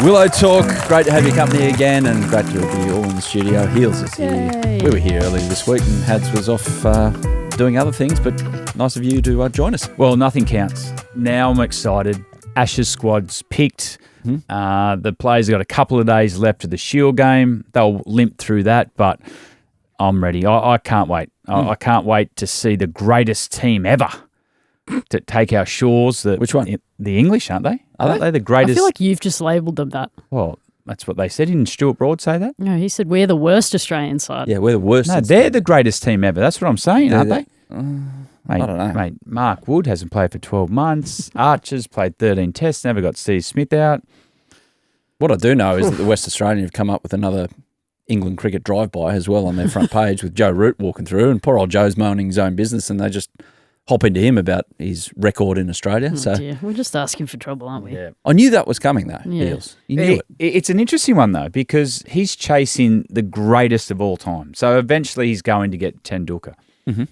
Willow Talk, great to have your company again and great to be all in the studio. Heels is here. We were here earlier this week and Hads was off doing other things, but nice of you to join us. Well, nothing counts. Now I'm excited. Ashes squad's picked. The players have got a couple of days left of the Shield game. They'll limp through that, but I'm ready. I can't wait. I can't wait to see the greatest team ever to take our shores. Which one? The English, aren't they? Aren't they the greatest? I feel like you've just labelled them that. Well, that's what they said. Didn't Stuart Broad say that? No, he said we're the worst Australian side. Yeah, we're the worst. No, they're the greatest team ever. That's what I'm saying, aren't they? I don't know. Mate, Mark Wood hasn't played for 12 months. Archer's played 13 tests, never got Steve Smith out. What I do know is that the West Australian have come up with another England cricket drive-by as well on their front page with Joe Root walking through, and poor old Joe's moaning his own business, and they just hop into him about his record in Australia. Dear. We're just asking for trouble, aren't we? Yeah. I knew that was coming, though, Yeah. Heels. You knew it. It's an interesting one, though, because he's chasing the greatest of all time. So eventually he's going to get Tendulkar. Mm-hmm.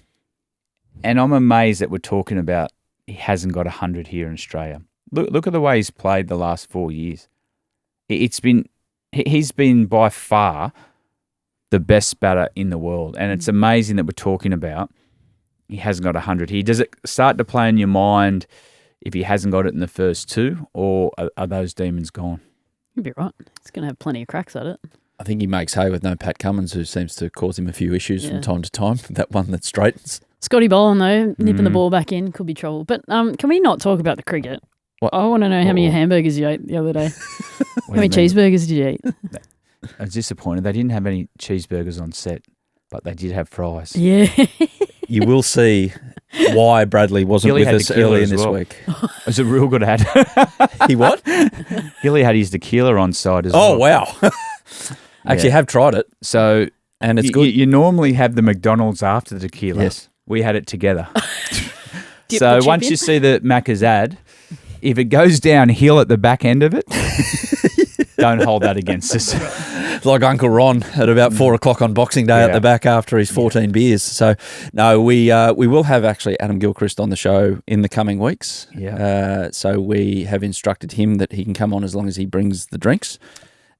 And I'm amazed that we're talking about he hasn't got 100 here in Australia. Look at the way he's played the last 4 years. He's been by far the best batter in the world. And it's amazing that we're talking about he hasn't got 100 here. Does it start to play in your mind if he hasn't got it in the first two, or are those demons gone? You'd be right. He's going to have plenty of cracks at it. I think he makes hay with no Pat Cummins, who seems to cause him a few issues from time to time. That one that straightens. Scotty Boland, though, nipping the ball back in, could be trouble. But can we not talk about the cricket? What? I want to know how many hamburgers you ate the other day. How many cheeseburgers did you eat? I was disappointed. They didn't have any cheeseburgers on set, but they did have fries. Yeah. You will see why Bradley wasn't Healy with had us tequila early in as this well. week. It was a real good ad. He what? Healy had his tequila on side as well. Oh, wow. Actually, have tried it. So, and it's good. You normally have the McDonald's after the tequila. Yes. We had it together. Dip So the chip once in? you see the Macca's ad, if it goes downhill at the back end of it, don't hold that against us. It's like Uncle Ron at about 4 o'clock on Boxing Day at the back after his 14 beers. So, no, we will have actually Adam Gilchrist on the show in the coming weeks. Yeah. So we have instructed him that he can come on as long as he brings the drinks.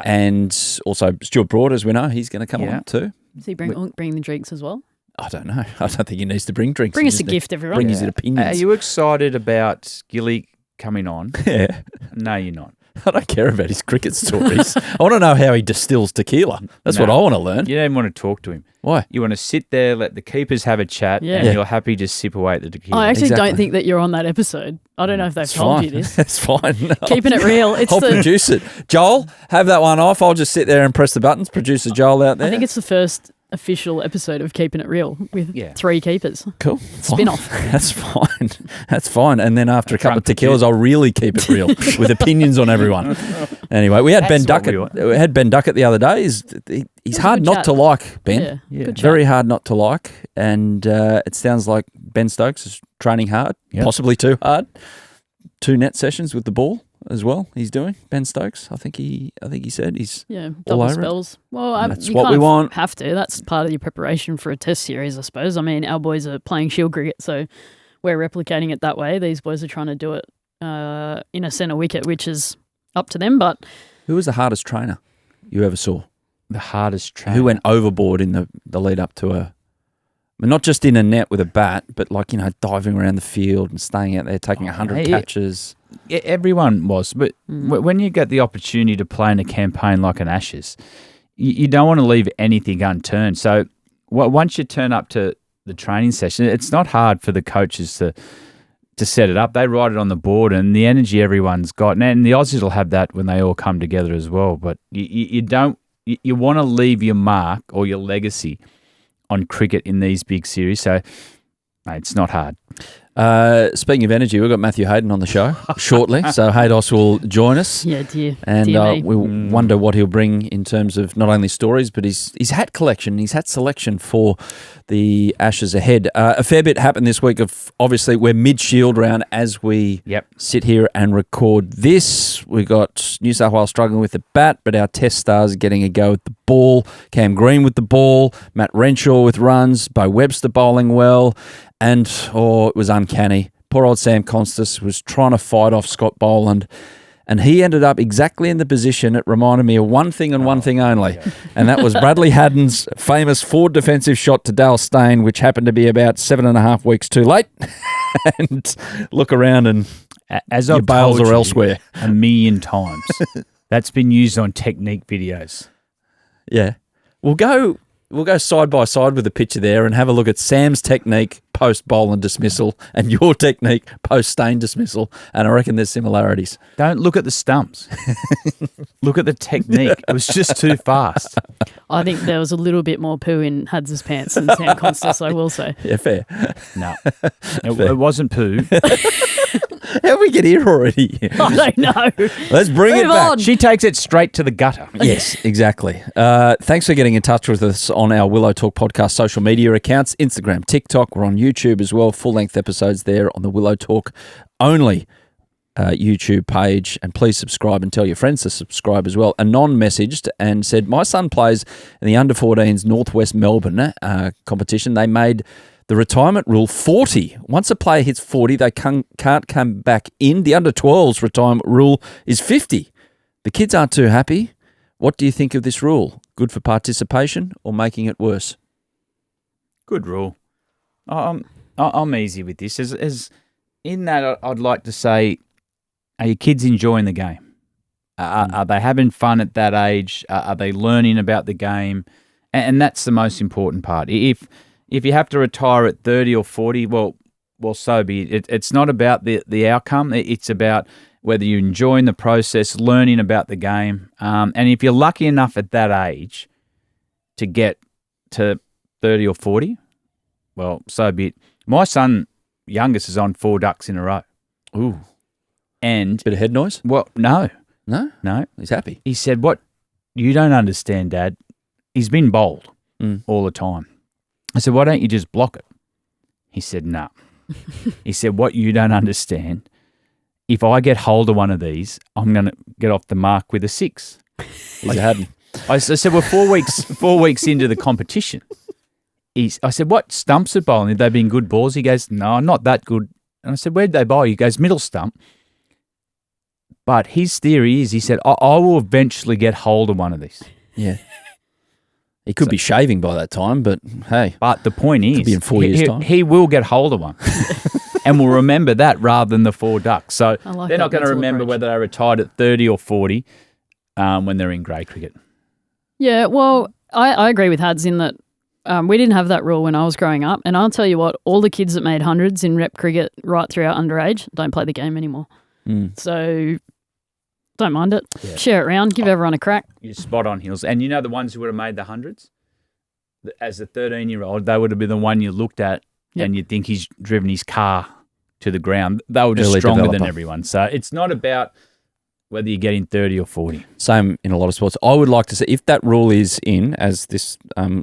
And also Stuart Broad, as we know, he's going to come on too. Does he bring the drinks as well? I don't know. I don't think he needs to bring drinks. Bring He us a just gift, everyone. Bring his opinions. Are you excited about Gilly coming on? Yeah. No, you're not. I don't care about his cricket stories. I want to know how he distills tequila. That's what I want to learn. You don't want to talk to him. Why? You want to sit there, let the keepers have a chat, and you're happy to sip away at the tequila. I actually Exactly. don't think that you're on that episode. I don't know if they've told you this. That's fine. Keeping it real. It's I'll produce it. Joel, have that one off. I'll just sit there and press the buttons. Producer Joel out there. I think it's the first official episode of Keeping It Real with 3 keepers. cool. Spin-off. That's fine. That's fine. And then after a couple of tequilas, I'll really keep it real with opinions on everyone. Anyway, we had Ben Duckett. We had Ben Duckett the other day. He's hard not to like, Ben. Yeah. Good chat. Very hard not to like. And it sounds like Ben Stokes is training hard, possibly too hard. 2 net sessions with the ball as well. He's doing Ben Stokes. I think he said he's all double over spells. Well, That's you what kind we of want. have to. That's part of your preparation for a test series, I suppose. I mean, our boys are playing Shield cricket, so we're replicating it that way. These boys are trying to do it in a centre wicket, which is up to them. But Who was the hardest trainer you ever saw? The hardest trainer. Who went overboard in the lead up to not just in a net with a bat, but like, diving around the field and staying out there, taking 100 catches. Yeah, everyone was. But when you get the opportunity to play in a campaign like an Ashes, you don't want to leave anything unturned. So once you turn up to the training session, it's not hard for the coaches to set it up. They write it on the board, and the energy everyone's got. And the Aussies will have that when they all come together as well. But you don't. You want to leave your mark or your legacy on cricket in these big series. So, mate, it's not hard. Speaking of energy, we've got Matthew Hayden on the show shortly. So Haydos will join us. yeah, dear. And dear me. we'll wonder what he'll bring in terms of not only stories, but his hat collection, his hat selection for the Ashes ahead. A fair bit happened this week. Obviously, we're mid-Shield round as we sit here and record this. We got New South Wales struggling with the bat, but our test stars are getting a go with the ball. Cam Green with the ball, Matt Renshaw with runs, Bo Webster bowling well, and it was uncanny. Poor old Sam Constas was trying to fight off Scott Boland, and he ended up exactly in the position. It reminded me of one thing and one thing only, and that was Bradley Haddin's famous forward defensive shot to Dale Steyn, which happened to be about 7.5 weeks too late. And look around and as your I've bails told are you elsewhere. a million times. That's been used on technique videos. Yeah. We'll go side by side with the picture there and have a look at Sam's technique post Boland dismissal and your technique post Steyn dismissal, and I reckon there's similarities. Don't look at the stumps. Look at the technique. It was just too fast. I think there was a little bit more poo in Hads' pants than Sam Constas, I will say. Yeah, fair. No, it wasn't poo. How we get here already? I don't know. Let's bring it Move back. on. She takes it straight to the gutter. Yes, exactly. Thanks for getting in touch with us on our Willow Talk podcast social media accounts, Instagram, TikTok. We're on YouTube as well. Full-length episodes there on the Willow Talk only YouTube page. And please subscribe and tell your friends to subscribe as well. Anon messaged and said, my son plays in the under-14s Northwest Melbourne competition. They made the retirement rule 40. Once a player hits 40, they can't come back in. The under-12s retirement rule is 50. The kids aren't too happy. What do you think of this rule? Good for participation or making it worse? Good rule. I'm easy with this. As in that, I'd like to say, are your kids enjoying the game? Are they having fun at that age? Are they learning about the game? And that's the most important part. If you have to retire at 30 or 40, well, so be it. It's not about the outcome. It's about whether you're enjoying the process, learning about the game. And if you're lucky enough at that age to get to 30 or 40, well, so be it. My son, youngest, is on 4 ducks in a row. Ooh. And Bit of head noise? well, no. No? He's happy. He said, what you don't understand, Dad, he's been bowled all the time. I said, why don't you just block it? He said, no. He said, what you don't understand, if I get hold of one of these, I'm going to get off the mark with a 6. He's a Haddin. I said, we're 4 weeks into the competition. I said, what stumps are bowling? Have they been good balls? He goes, no, not that good. And I said, where'd they bowl? He goes, middle stump. But his theory is, he said, I will eventually get hold of one of these. Yeah. He could be shaving by that time, but hey. But the point is, Could be in 4 years' time. he will get hold of one. And we'll remember that rather than the 4 ducks. So I like they're that not going to mental remember approach. whether they retired at 30 or 40 when they're in grade cricket. Yeah, well, I agree with Hads in that we didn't have that rule when I was growing up. And I'll tell you what, all the kids that made hundreds in rep cricket right throughout underage don't play the game anymore. So don't mind it. Yeah. Share it around. Give everyone a crack. You're spot on, Hills. And you know the ones who would have made the hundreds? As a 13-year-old, they would have been the one you looked at and you'd think he's driven his car to the ground. They were just Early stronger than developer. everyone. So it's not about whether you're getting 30 or 40. Same in a lot of sports. I would like to say, if that rule is in, as this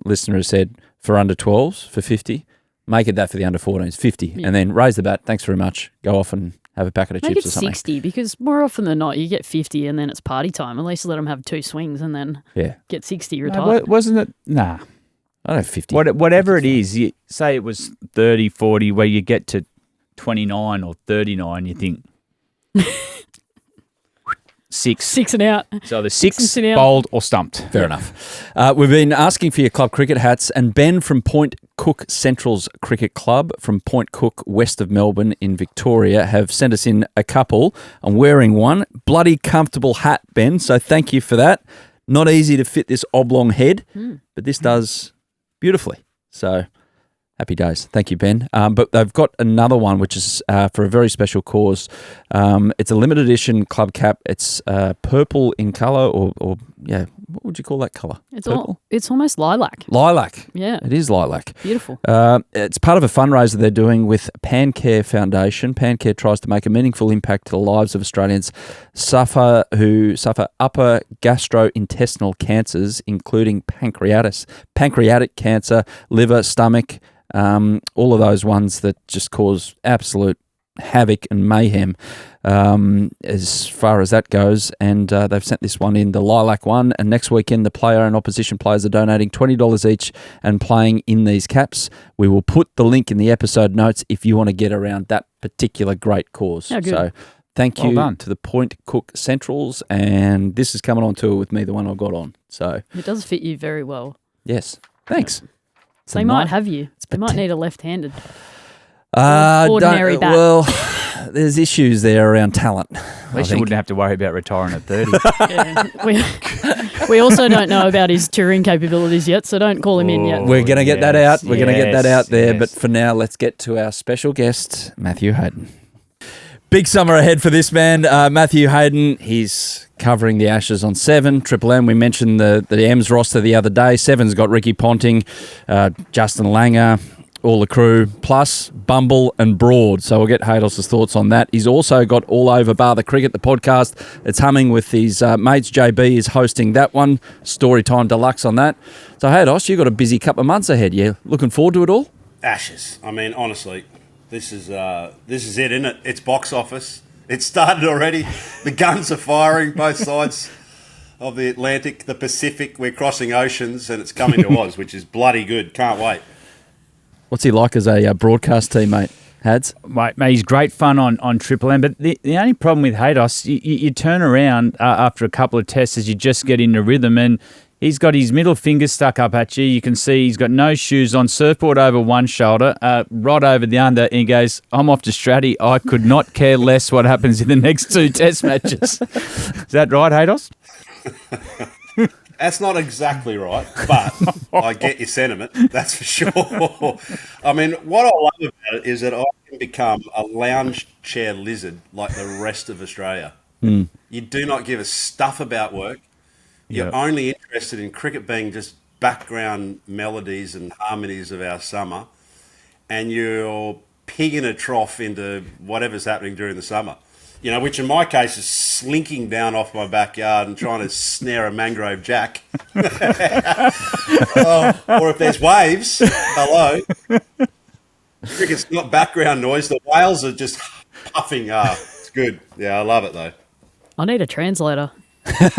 listener has said, for under 12s, for 50, make it that for the under 14s, 50, Yeah. and then raise the bat. Thanks very much. Go off and have a packet of Make chips it or something. 60 because more often than not, you get 50 and then it's party time. At least let them have 2 swings and then Yeah. get 60 No, retired. wasn't it? Nah. I don't know, 50. Whatever it is, you say it was 30, 40, where you get to 29 or 39, you think 6. 6 and out. So the Six 6 and sit down. bowled or stumped. Fair enough. We've been asking for your club cricket hats, and Ben from Point Cook Central's Cricket Club from Point Cook, west of Melbourne in Victoria, have sent us in a couple. I'm wearing one. Bloody comfortable hat, Ben, so thank you for that. Not easy to fit this oblong head, but this does beautifully. So happy days. Thank you, Ben. But they've got another one, which is for a very special cause. It's a limited edition club cap. It's purple in colour, or what would you call that colour? It's almost lilac. Lilac. Yeah. It is lilac. Beautiful. It's part of a fundraiser they're doing with Pancare Foundation. Pancare tries to make a meaningful impact to the lives of Australians who suffer upper gastrointestinal cancers, including pancreatic cancer, liver, stomach, all of those ones that just cause absolute havoc and mayhem as far as that goes. And they've sent this one in, the lilac one. And next weekend, the player and opposition players are donating $20 each and playing in these caps. We will put the link in the episode notes if you want to get around that particular great cause. Oh, good. So Thank Well you done. to the Point Cook Centrals, and this is coming on tour with me, the one I got on. So It does fit you very well. yes, thanks. It's They a might nice- have you. They might need a left-handed. don't- ordinary bat. Well, there's issues there around talent. At least you wouldn't have to worry about retiring at 30. Yeah. We also don't know about his touring capabilities yet, so don't call him in yet. We're going to get that out. We're going to get that out there. yes. But for now, let's get to our special guest, Matthew Hayden. Big summer ahead for this man, Matthew Hayden. He's covering the Ashes on 7, Triple M. We mentioned the M's roster the other day. 7's got Ricky Ponting, Justin Langer, all the crew, plus Bumble and Broad. So we'll get Haydos' thoughts on that. He's also got All Over Bar the Cricket, the podcast. It's humming with his mates. JB is hosting that one. Storytime Deluxe on that. So Haydos, you've got a busy couple of months ahead. Yeah, looking forward to it all? Ashes. I mean, honestly, this is it, isn't it? It's box office. It started already. The guns are firing both sides of the Atlantic, the Pacific. We're crossing oceans, and it's coming to Oz, which is bloody good. Can't wait. What's he like as a broadcast teammate, Hads? Mate, he's great fun on Triple M, but the only problem with Haydos, you turn around after a couple of tests as you just get into rhythm, and he's got his middle finger stuck up at you. You can see he's got no shoes on, surfboard over one shoulder, rod over the other, and he goes, I'm off to Stratty. I could not care less what happens in the next 2 test matches. Is that right, Haydos? That's not exactly right, but I get your sentiment, that's for sure. I mean, what I love about it is that I can become a lounge chair lizard like the rest of Australia. You do not give a stuff about work. You're only interested in cricket being just background melodies and harmonies of our summer, and you're pigging a trough into whatever's happening during the summer. You know, which in my case is slinking down off my backyard and trying to snare a mangrove jack. Or if there's waves, hello. Cricket's not background noise. The whales are just puffing. It's good. Yeah, I love it though. I need a translator. What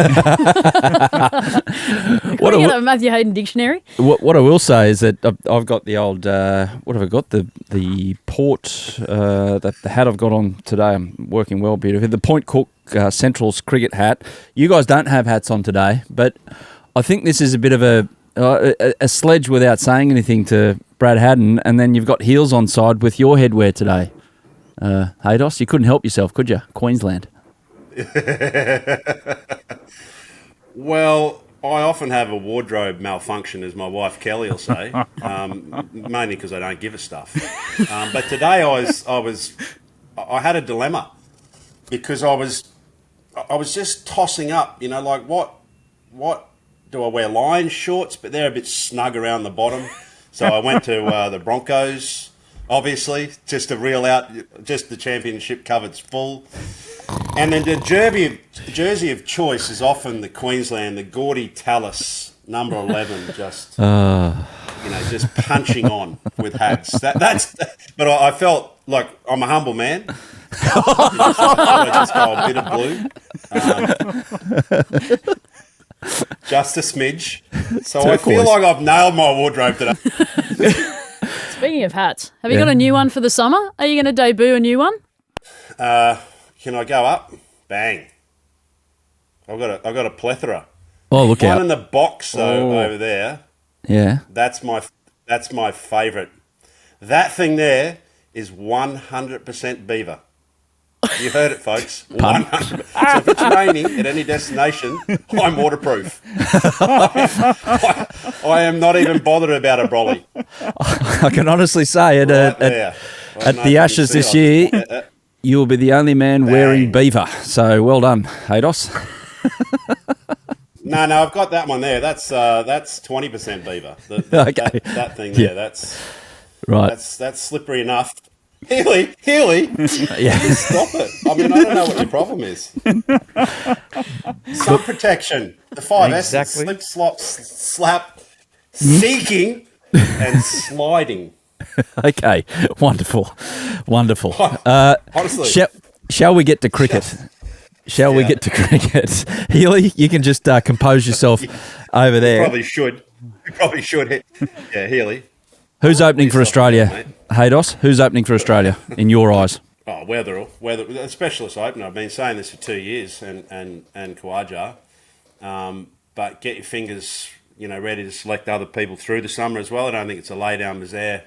Can we get a Matthew Hayden dictionary? What I will say is that I've got the old what have I got, the port the hat I've got on today. I'm working well, beautifully. The Point Cook Central's cricket hat. You guys don't have hats on today, but I think this is a bit of a sledge without saying anything to Brad Haddin, and then you've got heels on side with your headwear today. Haydos, you couldn't help yourself, could you? Queensland. Well, I often have a wardrobe malfunction, as my wife Kelly will say, mainly because I don't give a stuff. But today I had a dilemma because I was just tossing up, you know, like what do I wear? Lion shorts, but they're a bit snug around the bottom. So I went to the Broncos, obviously, just to reel out just the championship cupboard's full. And then the jersey of choice is often the Queensland, the Gaudy Tallis, number 11, just just punching on with hats. But I felt like I'm a humble man. I just go a bit of blue, just a smidge. So I feel like I've nailed my wardrobe today. Speaking of hats, have you got a new one for the summer? Are you going to debut a new one? Can I go up? Bang! I've got a plethora. Oh, look One out! in the box though over there. Yeah, that's my favourite. That thing there is 100% beaver. You heard it, folks. 100%. So if it's raining at any destination, I'm waterproof. I am not even bothered about a brolly. I can honestly say at the Ashes this year, you'll be the only man wearing beaver. So well done, Haydos. No, I've got that one there. That's 20% beaver. Okay. That thing there. That's right. That's slippery enough. Healy, stop it. I mean, I don't know what your problem is. Sun protection, the 5 S's, slip, slop, slap, seeking, and sliding. Okay, wonderful. Honestly. Shall we get to cricket? Shall we get to cricket? Healy, you can just compose yourself over there. You probably should. Yeah, Healy. Who's opening for Australia? Haydos, who's opening for Australia in your eyes? Oh, Weatherall, a specialist opener. I've been saying this for 2 years, and Khawaja. But get your fingers, ready to select other people through the summer as well. I don't think it's a lay down misère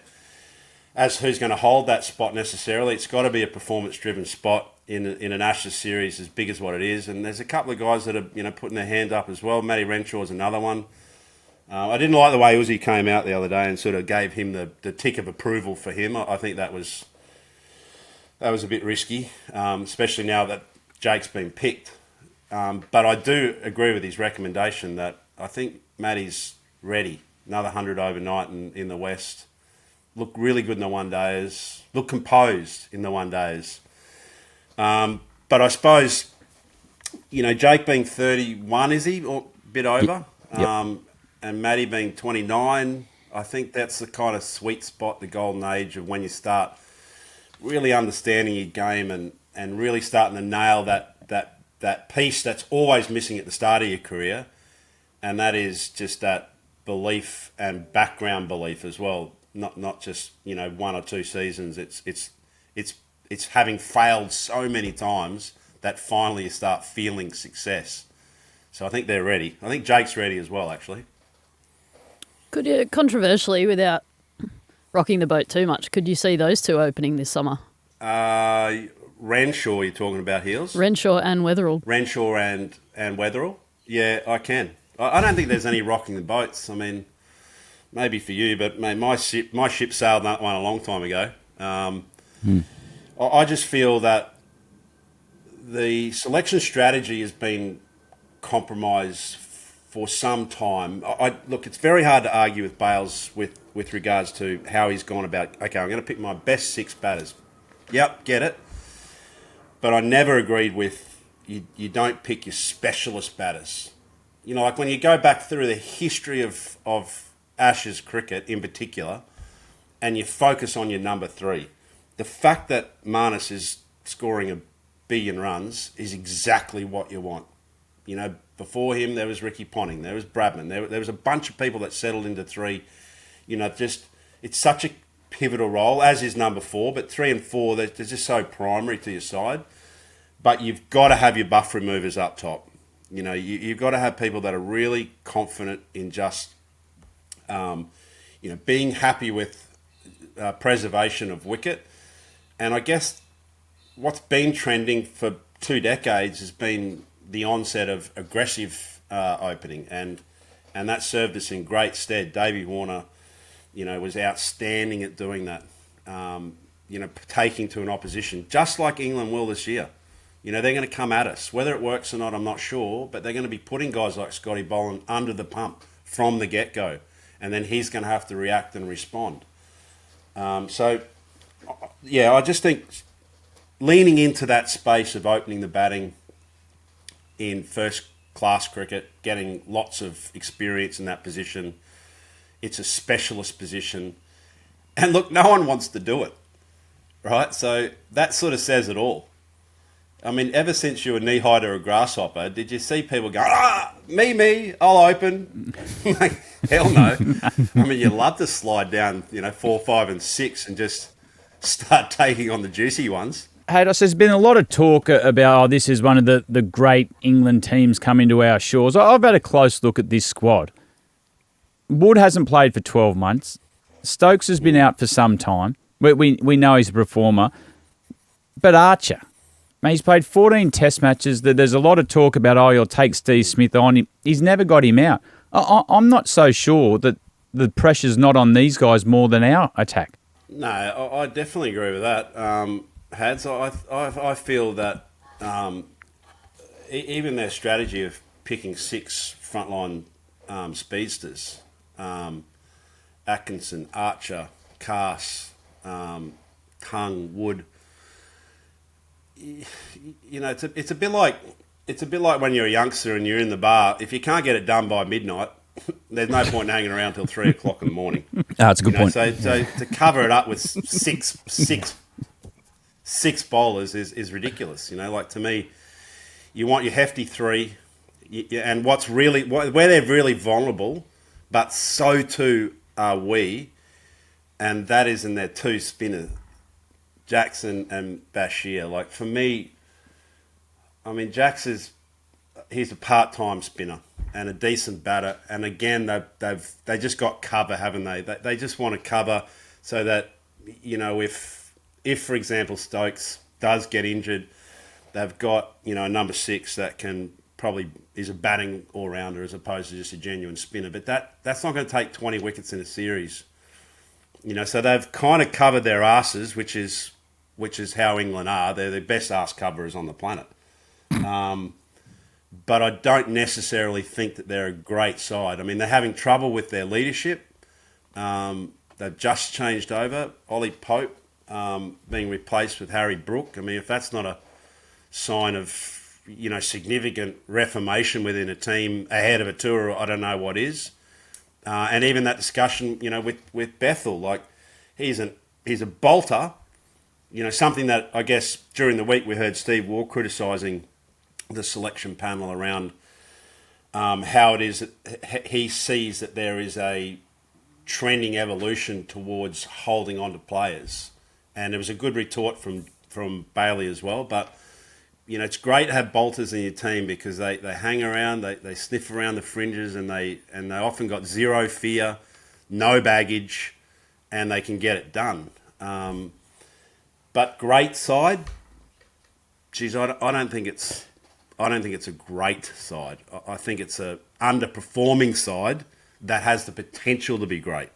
as who's going to hold that spot necessarily. It's got to be a performance-driven spot in an Ashes series as big as what it is. And there's a couple of guys that are, putting their hand up as well. Matty Renshaw's another one. I didn't like the way Uzi came out the other day and sort of gave him the tick of approval for him. I think that was a bit risky, especially now that Jake's been picked. But I do agree with his recommendation that I think Matty's ready. Another 100 overnight in the West. Look really good in the one-days. Look composed in the one-days. But I suppose, Jake being 31, is he? Or a bit over? Yep. And Matty being 29, I think that's the kind of sweet spot, the golden age of when you start really understanding your game and really starting to nail that piece that's always missing at the start of your career, and that is just that belief and background belief as well. Not just 1 or 2 seasons. It's having failed so many times that finally you start feeling success. So I think they're ready. I think Jake's ready as well, actually. Could you, controversially, without rocking the boat too much, could you see those two opening this summer? Renshaw, you're talking about, Heels? Renshaw and Weatherall. Renshaw and Weatherall? Yeah, I can. I don't think there's any rocking the boats. I mean, maybe for you, but mate, my ship sailed that one a long time ago. I just feel that the selection strategy has been compromised for some time. Look, it's very hard to argue with Bales with regards to how he's gone about, okay, I'm going to pick my best 6 batters. Yep, get it. But I never agreed with you don't pick your specialist batters. Like when you go back through the history of Ashes cricket in particular, and you focus on your number 3, the fact that Marnus is scoring 1 billion runs is exactly what you want. Before him, there was Ricky Ponting, there was Bradman, there was a bunch of people that settled into 3. It's such a pivotal role, as is number 4, but 3 and 4, they're just so primary to your side. But you've got to have your buff removers up top. You've got to have people that are really confident in just, being happy with preservation of wicket. And I guess what's been trending for 2 decades has been the onset of aggressive opening, and that served us in great stead. Davey Warner, was outstanding at doing that. Taking to an opposition, just like England will this year. They're going to come at us. Whether it works or not, I'm not sure, but they're going to be putting guys like Scotty Boland under the pump from the get-go, and then he's going to have to react and respond. I just think leaning into that space of opening the batting in first-class cricket, getting lots of experience in that position, it's a specialist position. And look, no one wants to do it, right? So that sort of says it all. I mean, ever since you were knee-high to a grasshopper, did you see people go, me, I'll open? Like, hell no. I mean, you love to slide down, 4, 5 and 6 and just start taking on the juicy ones. Haydos, there's been a lot of talk about, this is one of the great England teams coming to our shores. I've had a close look at this squad. Wood hasn't played for 12 months. Stokes has been out for some time. We know he's a performer. But Archer, he's played 14 test matches. There's a lot of talk about, you'll take Steve Smith on. He's never got him out. I'm not so sure that the pressure's not on these guys more than our attack. No, I definitely agree with that. Hads, I feel that even their strategy of picking 6 frontline speedsters, Atkinson, Archer, Cass, Tung, Wood, it's a bit like when you're a youngster and you're in the bar. If you can't get it done by midnight, there's no point hanging around till 3 o'clock in the morning. That's a good point. So to cover it up with six bowlers is ridiculous. Like, to me, you want your hefty 3, and where they're really vulnerable, but so too are we, and that is in their 2 spinners. Jackson and Bashir. Like, for me, I mean, he's a part-time spinner and a decent batter. And again, they just got cover, haven't they? They just want to cover so that, you know, if for example Stokes does get injured, they've got, you know, a number 6 that can probably is a batting all-rounder as opposed to just a genuine spinner. But that's not going to take 20 wickets in a series. You know, so they've kind of covered their asses, which is how England are. They're the best arse coverers on the planet. But I don't necessarily think that they're a great side. I mean, they're having trouble with their leadership. They've just changed over. Ollie Pope being replaced with Harry Brook. I mean, if that's not a sign of, you know, significant reformation within a team ahead of a tour, I don't know what is. And even that discussion, you know, with Bethel, like he's a bolter. You know, something that I guess during the week we heard Steve Waugh criticising the selection panel around how it is that he sees that there is a trending evolution towards holding on to players. And there was a good retort from Bailey as well. But, you know, it's great to have bolters in your team because they hang around, they sniff around the fringes, and they often got zero fear, no baggage, and they can get it done. But great side, geez, I don't think it's a great side. I think it's a underperforming side that has the potential to be great.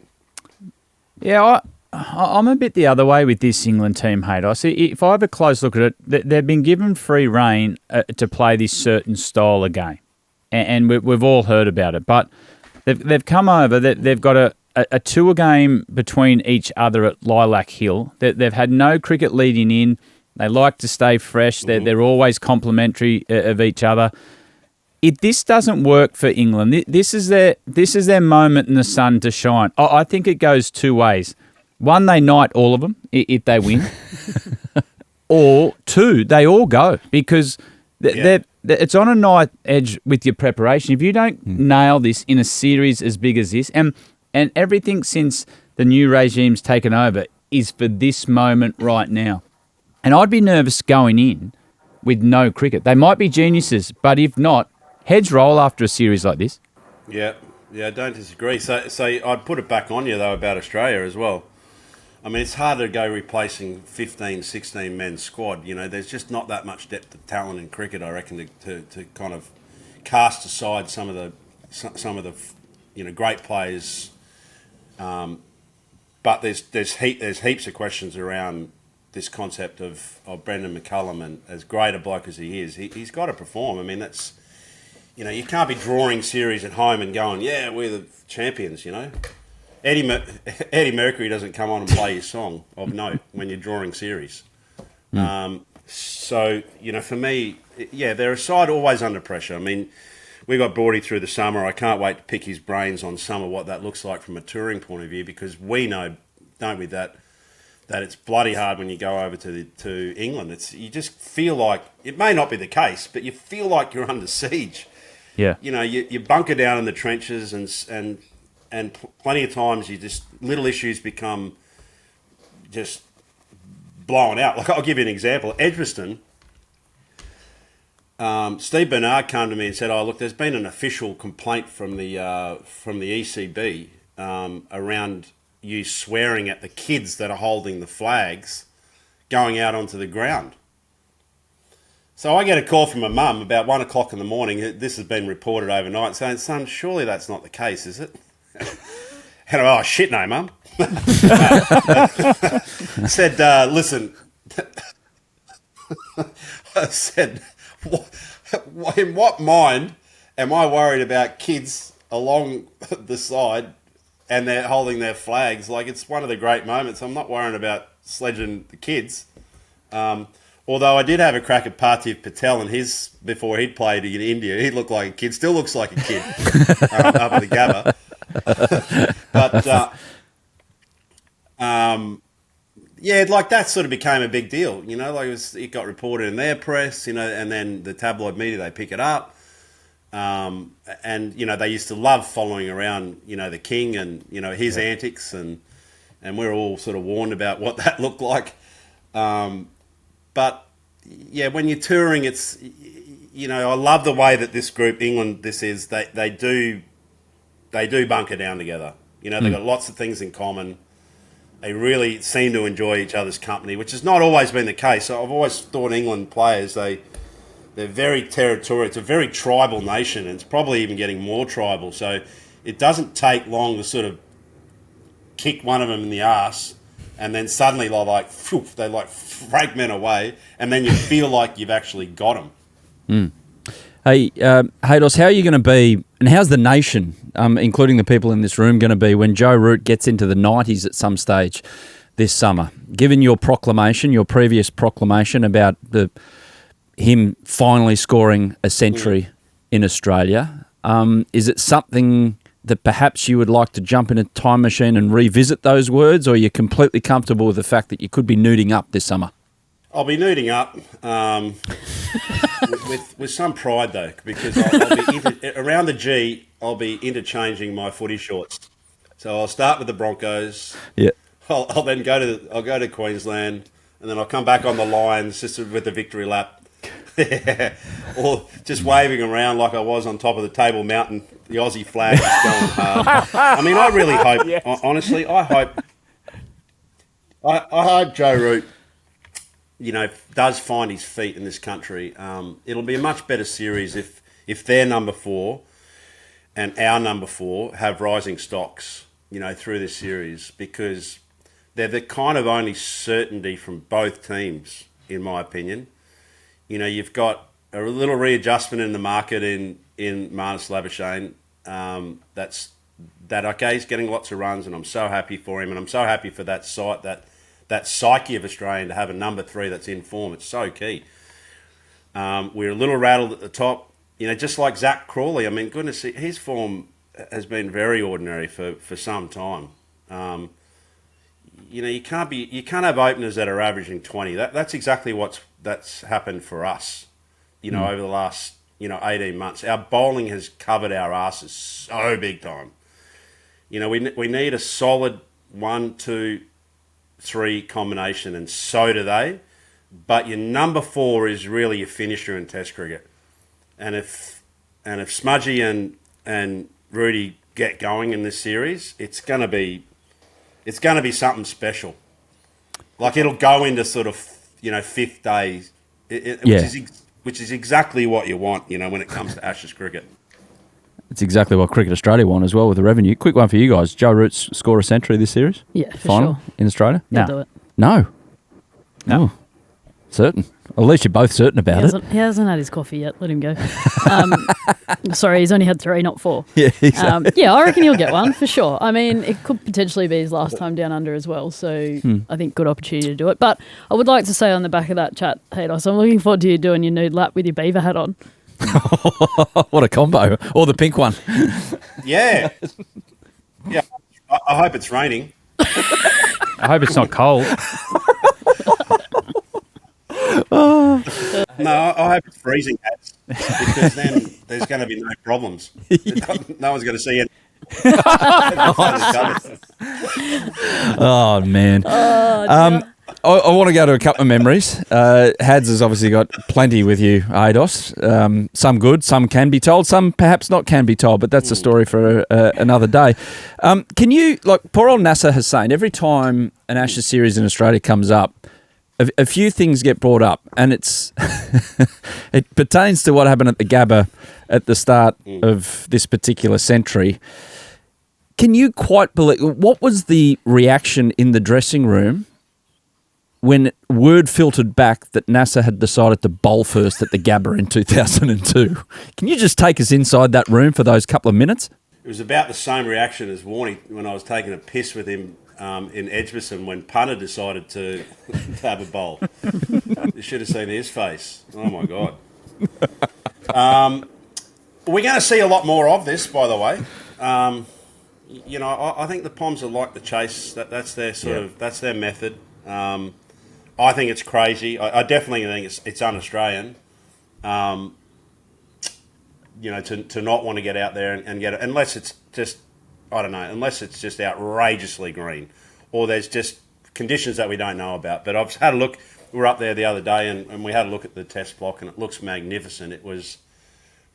Yeah, I'm a bit the other way with this England team, Haydos. If I have a close look at it, they've been given free rein to play this certain style of game, and we've all heard about it. But they've come over. They've got a tour game between each other at Lilac Hill. They've had no cricket leading in. They like to stay fresh. They're always complimentary of each other. If this doesn't work for England, this is their moment in the sun to shine. I think it goes two ways. One, they knight all of them if they win. Or two, they all go because it's on a knife edge with your preparation. If you don't nail this in a series as big as this, and everything since the new regime's taken over is for this moment right now. And I'd be nervous going in with no cricket. They might be geniuses, but if not, heads roll after a series like this. Yeah, I don't disagree. So I'd put it back on you, though, about Australia as well. I mean, it's hard to go replacing 15, 16 men's squad. You know, there's just not that much depth of talent in cricket, I reckon, to kind of cast aside some of the you know, great players. But there's heaps of questions around this concept of Brendan McCullum, and as great a bloke as he is, he's got to perform. I mean, that's, you know, you can't be drawing series at home and going, yeah, we're the champions, you know. Eddie Mercury doesn't come on and play his song of note when you're drawing series. So, you know, for me, yeah, they're a side always under pressure. I mean, we got Bordy through the summer. I can't wait to pick his brains on some of what that looks like from a touring point of view, because we know, don't we, that it's bloody hard when you go over to England. You just feel like, it may not be the case, but you feel like you're under siege. Yeah. You know, you bunker down in the trenches, and plenty of times you just, little issues become just blown out. Like, I'll give you an example. Edgbaston, Steve Bernard came to me and said, "Oh, look, there's been an official complaint from the ECB around you swearing at the kids that are holding the flags going out onto the ground." So I get a call from my mum about 1 o'clock in the morning. This has been reported overnight, saying, "Son, surely that's not the case, is it?" And I'm, "Oh, shit, no, Mum." Said, "Listen," I said, "In what mind am I worried about kids along the side and they're holding their flags? Like, it's one of the great moments. I'm not worrying about sledging the kids." Although I did have a crack at Parthiv Patel, and before he'd played in India, he looked like a kid, still looks like a kid up at the Gabba. But yeah, like that sort of became a big deal, you know. Like it got reported in their press, you know, and then the tabloid media, they pick it up, and you know, they used to love following around, you know, the king and, you know, his antics, and we're all sort of warned about what that looked like. But yeah, when you're touring, it's, you know, I love the way that this group, England, they do bunker down together. You know, they've got lots of things in common. They really seem to enjoy each other's company, which has not always been the case. I've always thought England players, they're very territorial. It's a very tribal nation, and it's probably even getting more tribal. So it doesn't take long to sort of kick one of them in the arse, and then suddenly they fragment away, and then you feel like you've actually got them. Hey, Haydos, how are you going to be, and how's the nation, including the people in this room, going to be when Joe Root gets into the 90s at some stage this summer? Given your previous proclamation about him finally scoring a century in Australia, is it something that perhaps you would like to jump in a time machine and revisit those words, or are you completely comfortable with the fact that you could be nuding up this summer? I'll be nuding up with some pride, though, because I'll be around the G. I'll be interchanging my footy shorts. So I'll start with the Broncos. Yeah. I'll then go to Queensland, and then I'll come back on the Lions just with the victory lap, or just waving around like I was on top of the Table Mountain. The Aussie flag is going hard. I mean, I really hope. Yes. Honestly, I hope Joe Root, you know, does find his feet in this country. It'll be a much better series if their number 4 and our number 4 have rising stocks, you know, through this series, because they're the kind of only certainty from both teams, in my opinion. You know, you've got a little readjustment in the market in Marnus Labuschagne. He's getting lots of runs, and I'm so happy for him, and I'm so happy for that site, that psyche of Australian to have a number 3 that's in form. It's so key. We're a little rattled at the top, you know, just like Zach Crawley. I mean, goodness, his form has been very ordinary for some time. You know, you can't have openers that are averaging 20. That's exactly that's happened for us, you know, over the last, you know, 18 months. Our bowling has covered our asses so big time. You know, we need a solid 1, 2, 3 combination, and so do they. But your number 4 is really your finisher in Test cricket. And if Smudgy and Rudy get going in this series, it's gonna be something special. Like, it'll go into sort of, you know, 5th day, which is exactly what you want, you know, when it comes to Ashes cricket. It's exactly what Cricket Australia want as well with the revenue. Quick one for you guys. Joe Root's score a century this series? Yeah, for Final sure. in Australia? He'll do it. No. Certain. At least you're both certain about it. He hasn't had his coffee yet. Let him go. Sorry, he's only had 3, not 4. Yeah, exactly. Yeah, I reckon he'll get one for sure. I mean, it could potentially be his last time down under as well. So I think good opportunity to do it. But I would like to say on the back of that chat, Haydos, I'm looking forward to you doing your nude lap with your beaver hat on. What a combo. Or the pink one. Yeah. Yeah. I hope it's raining. I hope it's not cold. No, I hope it's freezing, because then there's going to be no problems. No one's going to see it. Oh, man. I want to go to a couple of memories. Hads has obviously got plenty with you, Haydos. Some good, some can be told, some perhaps not can be told, but that's a story for another day. Can you, like poor old Nasser Hussain, every time an Ashes series in Australia comes up, a few things get brought up, and it pertains to what happened at the Gabba at the start of this particular century. Can you quite believe, what was the reaction in the dressing room when word filtered back that Nasser had decided to bowl first at the Gabba in 2002? Can you just take us inside that room for those couple of minutes? It was about the same reaction as Warnie when I was taking a piss with him in Edgbaston when Punter decided to have a bowl. You should have seen his face. Oh, my God. We're going to see a lot more of this, by the way. You know, I think the Poms are like the chase. That's their that's their method. I think it's crazy. I definitely think it's un-Australian. You know, to not want to get out there and get it, unless it's just, I don't know, unless it's just outrageously green, or there's just conditions that we don't know about. But I've had a look. We were up there the other day, and we had a look at the test block, and it looks magnificent. It was.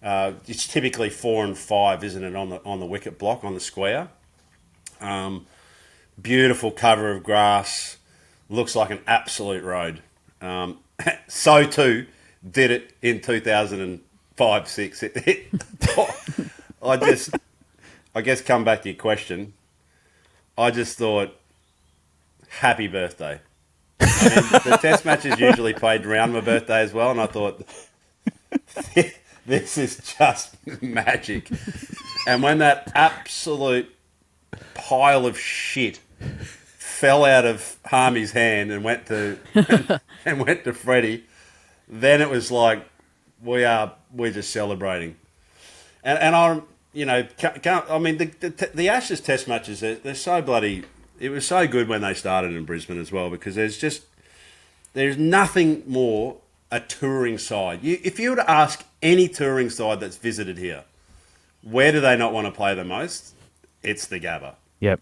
It's typically 4 and 5, isn't it, on the wicket block, on the square? Beautiful cover of grass. Looks like an absolute road. So too did it in 2005-6. I guess come back to your question. I just thought, happy birthday. The test match is usually played around my birthday as well, and I thought, this is just magic. And when that absolute pile of shit fell out of Harmy's hand and went to Freddie, then it was like we're just celebrating. And I, the Ashes Test matches, they're so bloody. It was so good when they started in Brisbane as well, because there's nothing more a touring side. If you were to ask any touring side that's visited here, where do they not want to play the most? It's the Gabba. Yep.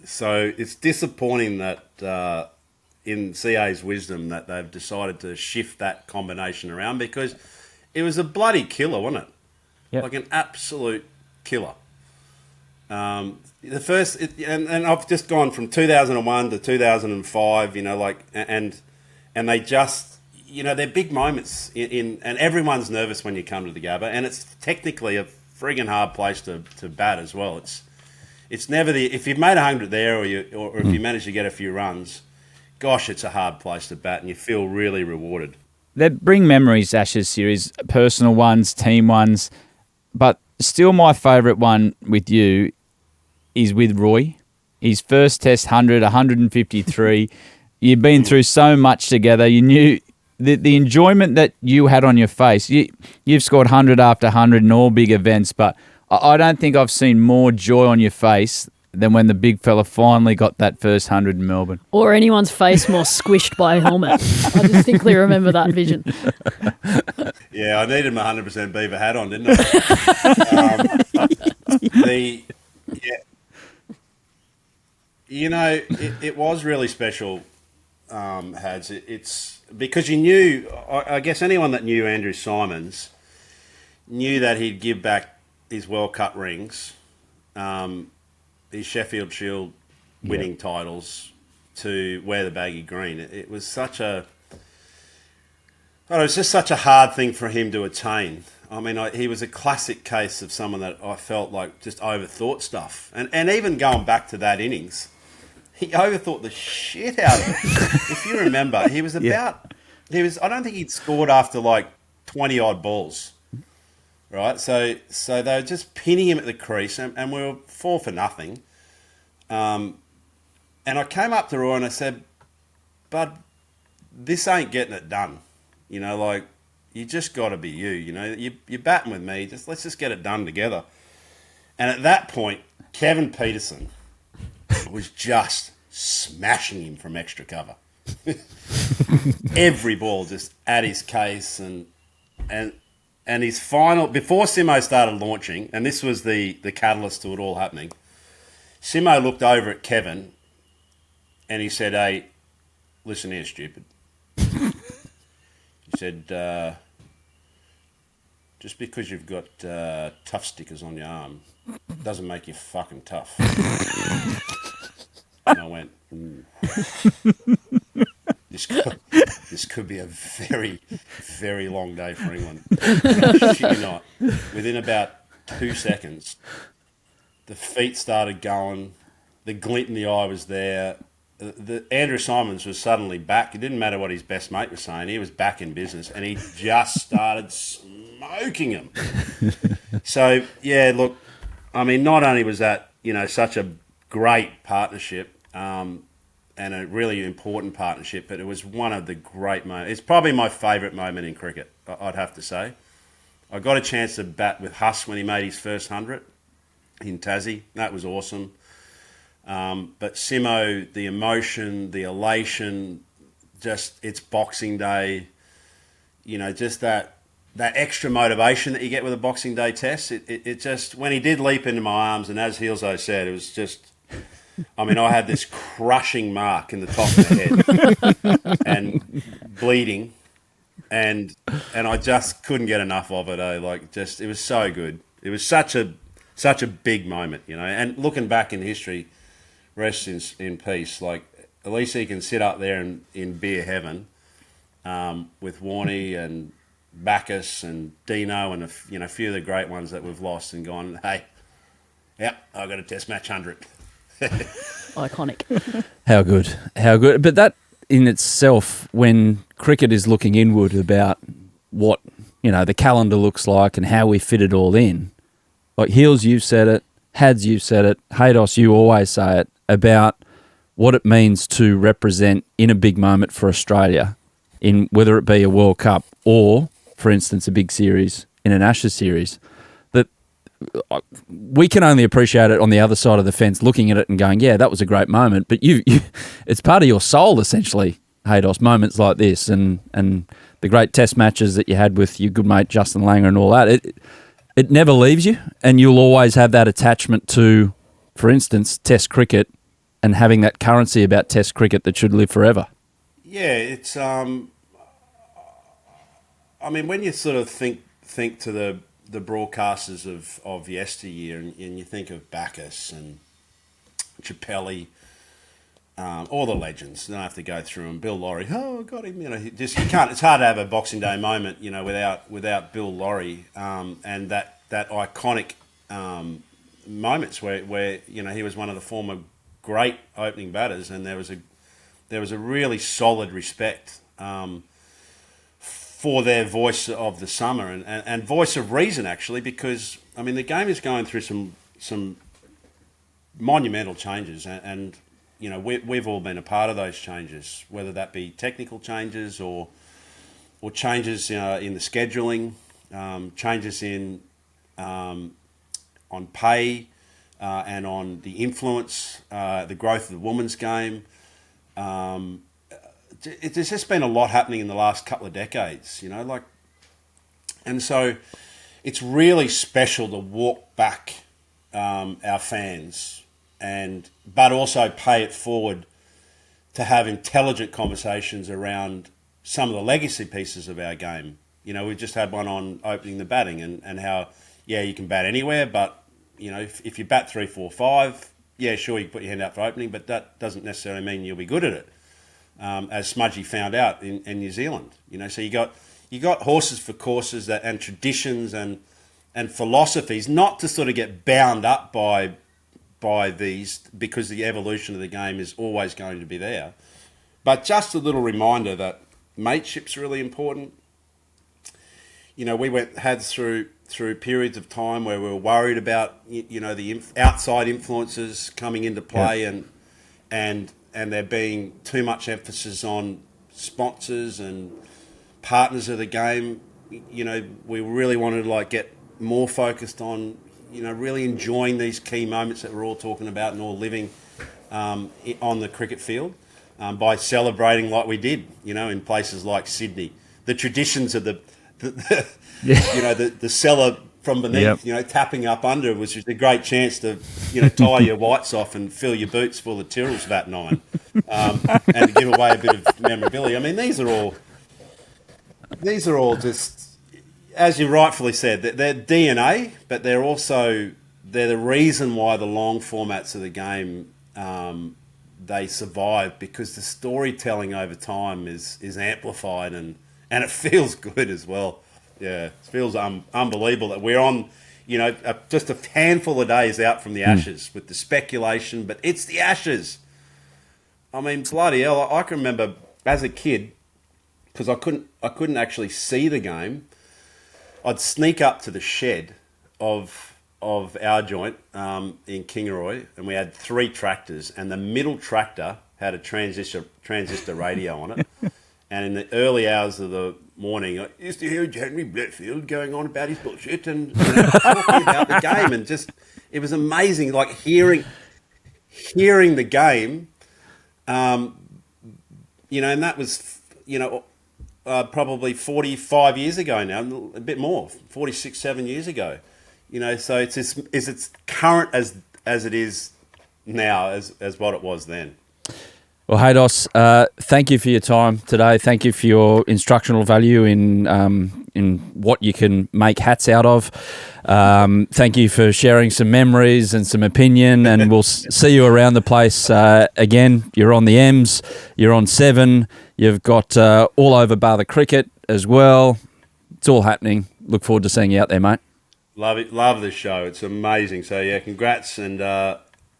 So it's disappointing that in CA's wisdom that they've decided to shift that combination around, because it was a bloody killer, wasn't it? Yep. Like an absolute killer. And I've just gone from 2001 to 2005, and they just, they're big moments and everyone's nervous when you come to the Gabba, and it's technically a friggin' hard place to bat as well. It's never if you've made 100 there or if you manage to get a few runs, gosh, it's a hard place to bat, and you feel really rewarded. They bring memories, Ashes series, personal ones, team ones, but still my favourite one with you is with Roy. His first test 100, 153. You've been through so much together. You knew the enjoyment that you had on your face. You've scored 100 after 100 in all big events, but I don't think I've seen more joy on your face than when the big fella finally got that first 100 in Melbourne. Or anyone's face more squished by a helmet. I distinctly remember that vision. Yeah, I needed my 100% beaver hat on, didn't I? It was really special, Hads. It's because you knew, I guess anyone that knew Andrew Symonds knew that he'd give back his World Cup rings, his Sheffield Shield winning titles, to wear the baggy green. It was it was just such a hard thing for him to attain. I mean, he was a classic case of someone that I felt like just overthought stuff. And even going back to that innings, he overthought the shit out of it. If you remember, I don't think he'd scored after like 20 odd balls. Right, so they were just pinning him at the crease, and we were 4 for nothing. And I came up to Roy and I said, "Bud, this ain't getting it done. You just got to be you. You're batting with me. Let's just get it done together." And at that point, Kevin Peterson was just smashing him from extra cover. Every ball just at his case, and his final, before Simo started launching, and this was the catalyst to it all happening, Simo looked over at Kevin and he said, "Hey, listen here, stupid." He said, "Just because you've got tough stickers on your arm doesn't make you fucking tough." And I went, "Ooh. This could be a very, very long day for England." Shit you not. Within about 2 seconds, the feet started going. The glint in the eye was there. Andrew Symonds was suddenly back. It didn't matter what his best mate was saying. He was back in business, and he just started smoking him. So, yeah, look, I mean, not only was that, such a great partnership, and a really important partnership, but it was one of the great moments. It's probably my favourite moment in cricket, I'd have to say. I got a chance to bat with Huss when he made his first 100 in Tassie. That was awesome. But Simo, the emotion, the elation, just it's Boxing Day, just that extra motivation that you get with a Boxing Day test. It just, when he did leap into my arms, and as Heelzo said, it was just... I mean, I had this crushing mark in the top of the head and bleeding, and I just couldn't get enough of it. It was so good. It was such a big moment, you know. And looking back in history, rest in peace. Like Alyssa can sit up there in beer heaven with Warney and Bacchus and Dino and a few of the great ones that we've lost and gone, hey, yeah, I got a test match 100. Iconic. How good. But that in itself, when cricket is looking inward about what, you know, the calendar looks like and how we fit it all in, like Heels, you've said it, Hads, you've said it, Haydos, you always say it, about what it means to represent in a big moment for Australia, in whether it be a World Cup or, for instance, a big series in an Ashes series, that we can only appreciate it on the other side of the fence, looking at it and going, yeah, that was a great moment. But you it's part of your soul, essentially, Haydos, moments like this and the great test matches that you had with your good mate Justin Langer and all that. It never leaves you, and you'll always have that attachment to, for instance, Test cricket and having that currency about Test cricket that should live forever. Yeah, it's I mean, when you sort of think to the broadcasters of yesteryear, and you think of Bacchus and Chappelli, all the legends. You don't have to go through them. Bill Lawry, oh, got him. You know, you can't. It's hard to have a Boxing Day moment, you know, without Bill Lawry, and that iconic moments where you know he was one of the former great opening batters, and there was a really solid respect for their voice of the summer and voice of reason, actually, because I mean the game is going through some monumental changes, and you know we've all been a part of those changes, whether that be technical changes or changes in the scheduling, changes in on pay and on the influence, the growth of the women's game. There's just been a lot happening in the last couple of decades, you know, and so it's really special to walk back our fans but also pay it forward to have intelligent conversations around some of the legacy pieces of our game. You know, we've just had one on opening the batting and how, yeah, you can bat anywhere, but, you know, if you bat 3, 4, 5, yeah, sure, you can put your hand out for opening, but that doesn't necessarily mean you'll be good at it. As Smudgy found out in New Zealand, you know, so you got horses for courses and traditions and philosophies, not to sort of get bound up by these, because the evolution of the game is always going to be there, but just a little reminder that mateship's really important. You know, we had through periods of time where we were worried about you know the outside influences coming into play, and there being too much emphasis on sponsors and partners of the game. You know, we really wanted to get more focused on, you know, really enjoying these key moments that we're all talking about and all living on the cricket field by celebrating like we did, you know, in places like Sydney. The traditions of the you know, the cellar from beneath, you know, tapping up under was just a great chance to, you know, tie your whites off and fill your boots full of Tyrrells that night, and to give away a bit of memorability. I mean, these are all just, as you rightfully said, they're DNA, but they're the reason why the long formats of the game they survive, because the storytelling over time is amplified and it feels good as well. Yeah, it feels unbelievable that we're on, you know, just a handful of days out from the Ashes with the speculation, but it's the Ashes. I mean, bloody hell, I can remember as a kid, because I couldn't actually see the game, I'd sneak up to the shed of our joint in Kingaroy, and we had 3 tractors, and the middle tractor had a transistor radio on it. And in the early hours of the morning, I used to hear Henry Bletfield going on about his bullshit and talking about the game, and just it was amazing, like hearing the game, you know, and that was, you know, probably 45 years ago now, a bit more, 46, 7 years ago, you know. So it's current as it is now as what it was then. Well, Haydos, thank you for your time today. Thank you for your instructional value in what you can make hats out of. Thank you for sharing some memories and some opinion, and we'll see you around the place again. You're on the M's, you're on 7, you've got all over bar the cricket as well. It's all happening. Look forward to seeing you out there, mate. Love it. Love this show. It's amazing. So, yeah, congrats, and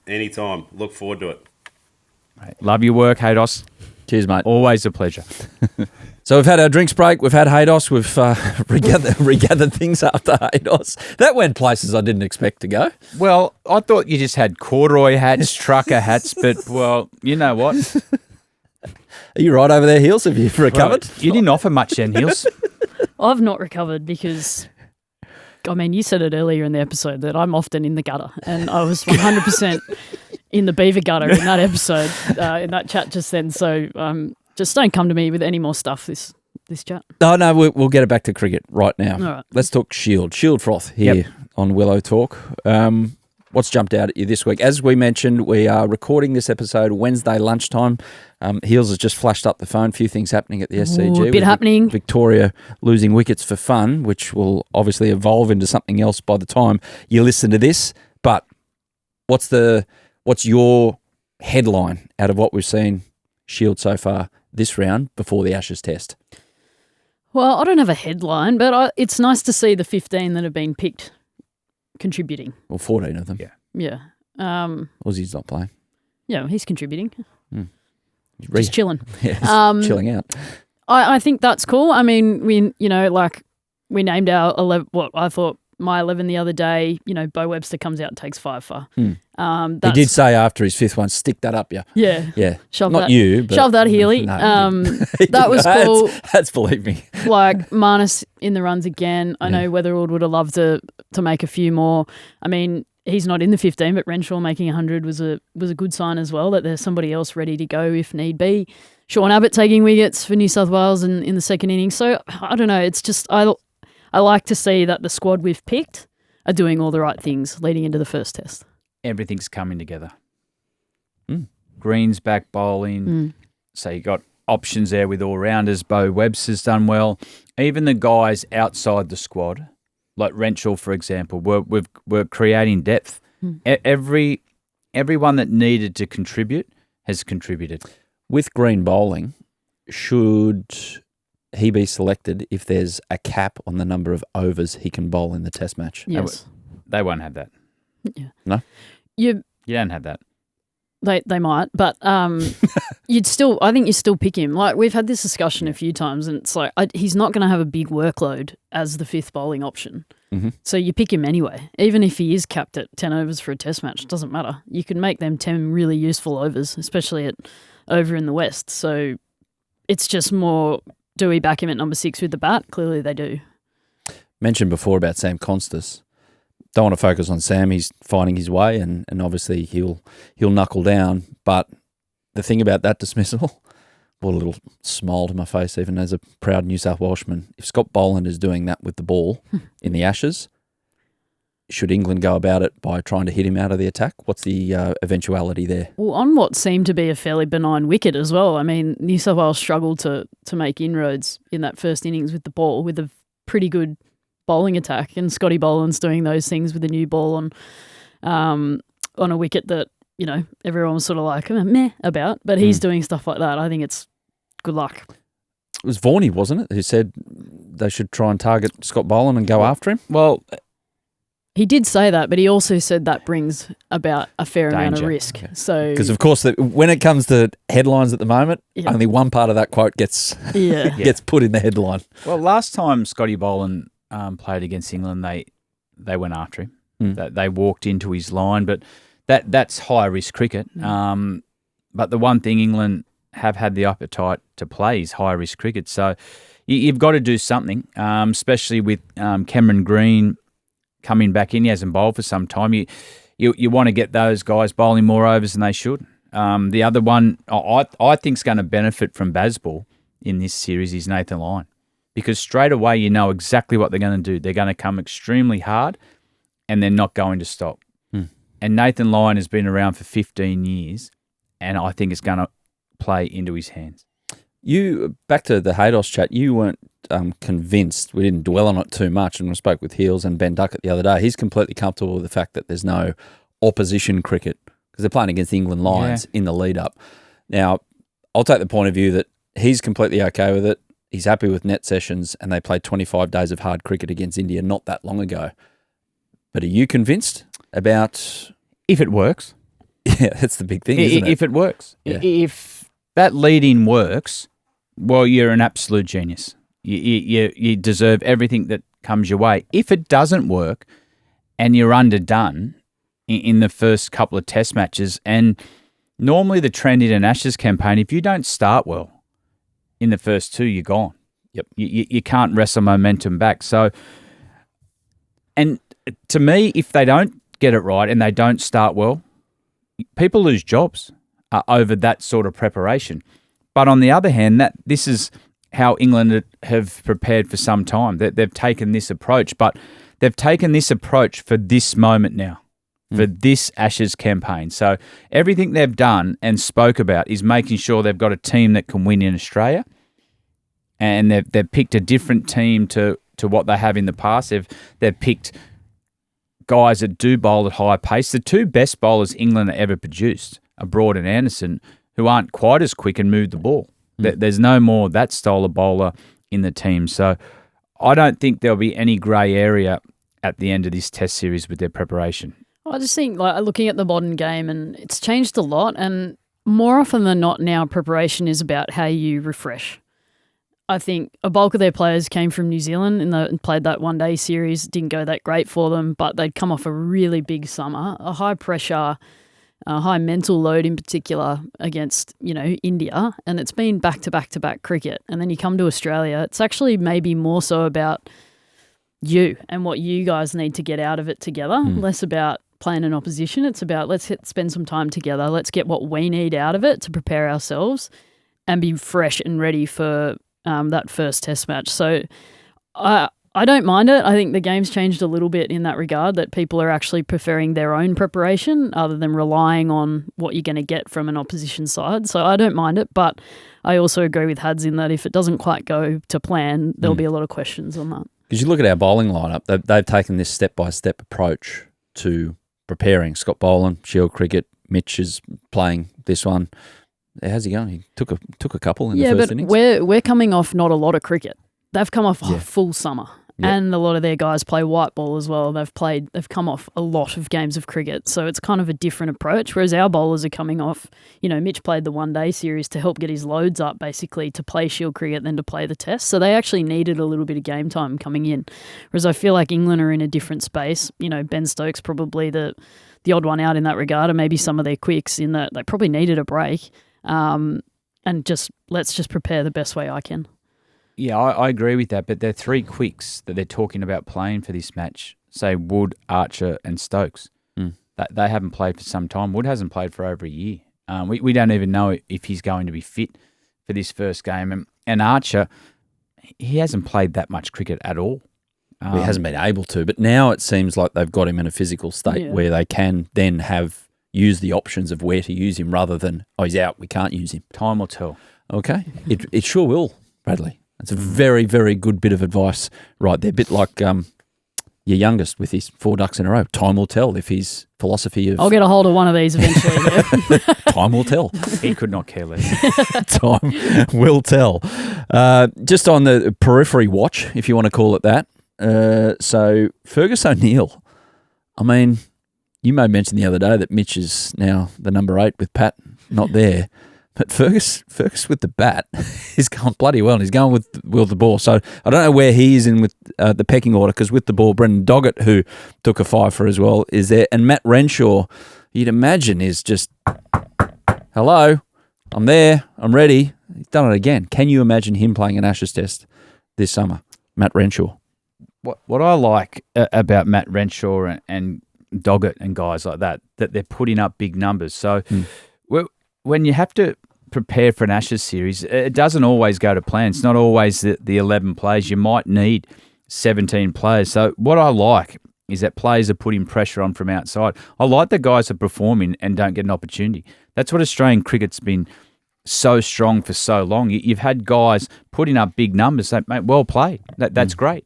anytime. Look forward to it. Love your work, Haydos. Cheers, mate. Always a pleasure. So we've had our drinks break. We've had Haydos. We've regathered things after Haydos. That went places I didn't expect to go. Well, I thought you just had corduroy hats, trucker hats, but, well, you know what? Are you right over there, Heels? Have you recovered? Well, you didn't offer much then, Heels. I've not recovered because, I mean, you said it earlier in the episode that I'm often in the gutter, and I was 100% in the beaver gutter in that episode, in that chat just then. So just don't come to me with any more stuff this chat. No, we'll get it back to cricket right now. All right. Let's talk Shield froth here on Willow Talk. What's jumped out at you this week? As we mentioned, we are recording this episode Wednesday lunchtime. Heels has just flashed up the phone. A few things happening at the SCG. Ooh, a bit happening. Victoria losing wickets for fun, which will obviously evolve into something else by the time you listen to this. But what's your headline out of what we've seen Shield so far this round before the Ashes test? Well, I don't have a headline, but it's nice to see the 15 that have been picked contributing. Well, 14 of them. Yeah. Aussie's not playing. Yeah, he's contributing. Just chilling. Yeah, chilling out. I think that's cool. I mean, we named our 11, what I thought my 11 the other day, Bo Webster comes out and takes 5 for. He did say after his 5th one, stick that up, yeah. Yeah. Shove that Healy. No, that was cool. That's believe me. Like Marnus in the runs again. I know Weatherald would have loved to make a few more. I mean, he's not in the 15, but Renshaw making 100 was a good sign as well, that there's somebody else ready to go if need be. Sean Abbott taking wickets for New South Wales in the second innings. So I don't know. It's just I like to see that the squad we've picked are doing all the right things leading into the first test. Everything's coming together. Green's back bowling. So you got options there with all-rounders. Bo Webster's done well. Even the guys outside the squad, like Renshaw, for example, we're creating depth. Everyone that needed to contribute has contributed. With Green bowling, should he be selected if there's a cap on the number of overs he can bowl in the test match? Yes. They won't have that. Yeah. No? You don't have that. They might, but I think you still pick him. Like, we've had this discussion a few times, and it's like he's not going to have a big workload as the 5th bowling option. So you pick him anyway. Even if he is capped at 10 overs for a test match, it doesn't matter. You can make them 10 really useful overs, especially over in the West. So it's just more, do we back him at number 6 with the bat? Clearly they do. Mentioned before about Sam Constas. Don't want to focus on Sam. He's finding his way, and obviously he'll knuckle down. But the thing about that dismissal, brought a little smile to my face, even as a proud New South Welshman. If Scott Boland is doing that with the ball in the Ashes, should England go about it by trying to hit him out of the attack? What's the eventuality there? Well, on what seemed to be a fairly benign wicket as well. I mean, New South Wales struggled to make inroads in that first innings with the ball, with a pretty good bowling attack, and Scotty Boland's doing those things with a new ball on a wicket that, everyone was sort of like meh about, but he's doing stuff like that. I think it's good luck. It was Varney, wasn't it, who said they should try and target Scott Boland and go after him? Well, he did say that, but he also said that brings about a fair amount of Danger. risk. Okay. So, Because, of course, when it comes to headlines at the moment, only one part of that quote gets put in the headline. Well, last time Scotty Boland played against England, they went after him. They walked into his line, but that's high-risk cricket. But the one thing England have had the appetite to play is high-risk cricket. So you've got to do something, especially with Cameron Green coming back in. He hasn't bowled for some time. You want to get those guys bowling more overs than they should. The other one I think is going to benefit from Bazball in this series is Nathan Lyon, because straight away you know exactly what they're going to do. They're going to come extremely hard, and they're not going to stop. And Nathan Lyon has been around for 15 years, and I think it's going to play into his hands. You, back to the Haydos chat, you weren't convinced. We didn't dwell on it too much, and we spoke with Heels and Ben Duckett the other day. He's completely comfortable with the fact that there's no opposition cricket because they're playing against the England Lions in the lead-up. Now, I'll take the point of view that he's completely okay with it. He's happy with net sessions, and they played 25 days of hard cricket against India not that long ago. But are you convinced about... If it works. Yeah, that's the big thing, isn't it? If it works. Yeah. If that lead-in works, well, you're an absolute genius. You deserve everything that comes your way. If it doesn't work and you're underdone in the first couple of test matches, and normally the trend in an Ashes campaign, if you don't start well in the first two, you're gone. Yep. You can't wrestle momentum back. So, and to me, if they don't get it right and they don't start well, people lose jobs over that sort of preparation. But on the other hand, this is how England have prepared for some time. They've taken this approach, but they've taken this approach for this moment now, for this Ashes campaign. So everything they've done and spoke about is making sure they've got a team that can win in Australia, and they've picked a different team to what they have in the past. They've picked guys that do bowl at high pace. The two best bowlers England have ever produced are Broad and Anderson, who aren't quite as quick and move the ball. There's no more that style of bowler in the team. So I don't think there'll be any grey area at the end of this test series with their preparation. I just think, like, looking at the modern game, and it's changed a lot, and more often than not now, preparation is about how you refresh. I think a bulk of their players came from New Zealand and played that one-day series. Didn't go that great for them, but they'd come off a really big summer, a high pressure, high mental load in particular against, India, and it's been back-to-back-to-back cricket. And then you come to Australia, it's actually maybe more so about you and what you guys need to get out of it together, less about playing an opposition. It's about let's spend some time together. Let's get what we need out of it to prepare ourselves and be fresh and ready for that first test match. So I don't mind it. I think the game's changed a little bit in that regard, that people are actually preferring their own preparation other than relying on what you're going to get from an opposition side. So I don't mind it, but I also agree with Hads in that if it doesn't quite go to plan, there'll be a lot of questions on that. Because you look at our bowling lineup, they've taken this step-by-step approach to preparing. Scott Boland, Shield cricket, Mitch is playing this one. How's he going? He took a couple in the first innings. Yeah, but we're coming off not a lot of cricket. They've come off a full summer. Yep. And a lot of their guys play white ball as well. They've come off a lot of games of cricket. So it's kind of a different approach, whereas our bowlers are coming off, Mitch played the one-day series to help get his loads up, basically, to play Shield cricket than to play the test. So they actually needed a little bit of game time coming in. Whereas I feel like England are in a different space. Ben Stokes probably the odd one out in that regard, and maybe some of their quicks in that they probably needed a break. And let's just prepare the best way I can. Yeah, I agree with that, but there are three quicks that they're talking about playing for this match, say Wood, Archer and Stokes. They haven't played for some time. Wood hasn't played for over a year. We don't even know if he's going to be fit for this first game. And Archer, he hasn't played that much cricket at all. He hasn't been able to, but now it seems like they've got him in a physical state where they can then use the options of where to use him rather than, he's out, we can't use him. Time will tell. Okay. It sure will, Bradley. That's a very, very good bit of advice right there. A bit like your youngest with his 4 ducks in a row. Time will tell if his philosophy of... I'll get a hold of one of these eventually. Time will tell. He could not care less. Time will tell. Just on the periphery watch, if you want to call it that. So Fergus O'Neill, I mean, you made mention the other day that Mitch is now the number 8 with Pat not there. But Fergus with the bat is going bloody well, and he's going with the ball. So I don't know where he is in with the pecking order, because with the ball, Brendan Doggett, who took a 5 for as well, is there. And Matt Renshaw, you'd imagine, is just, hello, I'm there, I'm ready. He's done it again. Can you imagine him playing an Ashes test this summer? Matt Renshaw. What I like about Matt Renshaw and Doggett and guys like that they're putting up big numbers. So when you have to prepare for an Ashes series, it doesn't always go to plan. It's not always the 11 players. You might need 17 players. So what I like is that players are putting pressure on from outside. I like the guys that are performing and don't get an opportunity. That's what Australian cricket's been so strong for so long. You've had guys putting up big numbers. Say, mate, well played. That's great.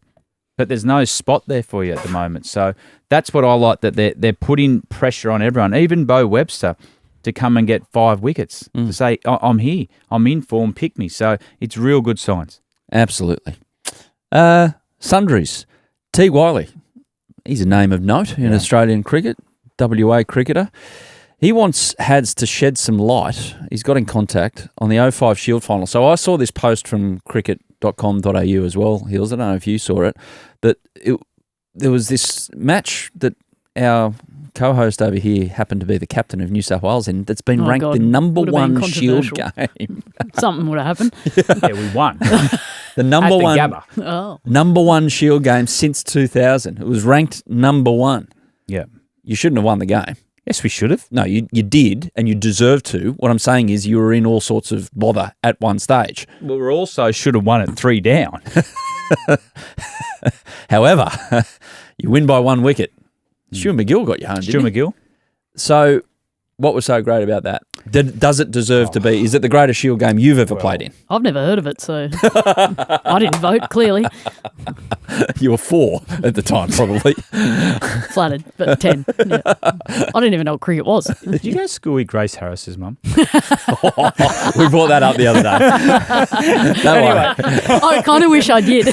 But there's no spot there for you at the moment. So that's what I like, that they're putting pressure on everyone, even Bo Webster, to come and get 5 wickets, to say, I'm here, I'm in form, pick me. So it's real good signs. Absolutely. Sundries. T. Wiley. He's a name of note in Australian cricket, WA cricketer. He wants Hads to shed some light. He's got in contact on the 05 Shield final. So I saw this post from cricket.com.au as well, Hills. I don't know if you saw it, that there was this match that our co-host over here happened to be the captain of New South Wales in, that's been ranked the number one Shield game. Something would have happened. Yeah, we won. The number one Gabba. number one Shield game since 2000. It was ranked number one. Yeah. You shouldn't have won the game. Yes, we should have. No, you did, and you deserve to. What I'm saying is you were in all sorts of bother at one stage. Well, we also should have won it 3 down. However, you win by 1 wicket. Stuart McGill got you home, Stuart didn't he? McGill. So what was so great about that? Does it deserve to be? Is it the greatest Shield game you've ever played in? I've never heard of it, so I didn't vote, clearly. You were 4 at the time, probably. Flattered, but 10. Yeah. I didn't even know what cricket was. Did you go to school with Grace Harris's mum? We brought that up the other day. Anyway. I kind of wish I did.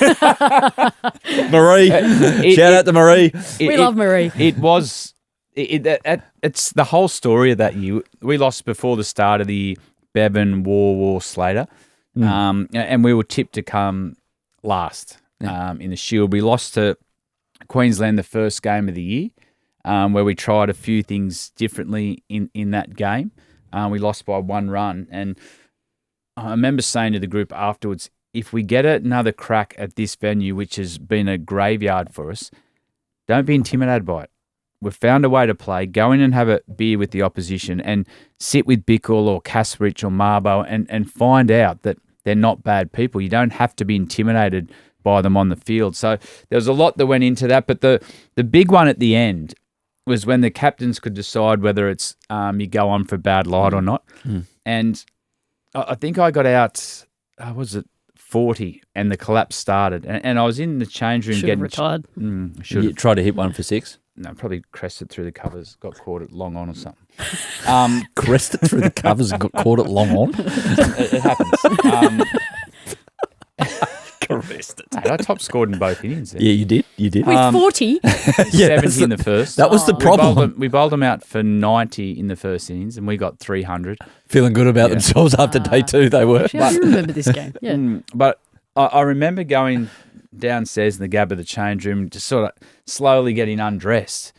Marie. Shout out to Marie. We love Marie. It was... It's the whole story of that year. We lost before the start of the Bevan, War, Slater, and we were tipped to come last in the Shield. We lost to Queensland the first game of the year, where we tried a few things differently in that game. We lost by 1 run, and I remember saying to the group afterwards, if we get another crack at this venue, which has been a graveyard for us, don't be intimidated by it. We've found a way to play. Go in and have a beer with the opposition and sit with Bickle or Casrich or Marbo and find out that they're not bad people. You don't have to be intimidated by them on the field. So there was a lot that went into that. But the big one at the end was when the captains could decide whether it's you go on for bad light or not. And I think I got out, was it 40, and the collapse started. And I was in the change room getting... retired. You tried to hit 1 for 6? No, probably crested through the covers, got caught at long on or something. Crested through the covers and got caught at long on? It happens. Crested. I top scored in both innings. Yeah, you did. With 40? 70 in the first. That was the problem. We bowled them out for 90 in the first innings, and we got 300. Feeling good about themselves after day 2, they were. I do remember this game. Yeah. But I remember going downstairs in the Gabba, the change room, just sort of slowly getting undressed.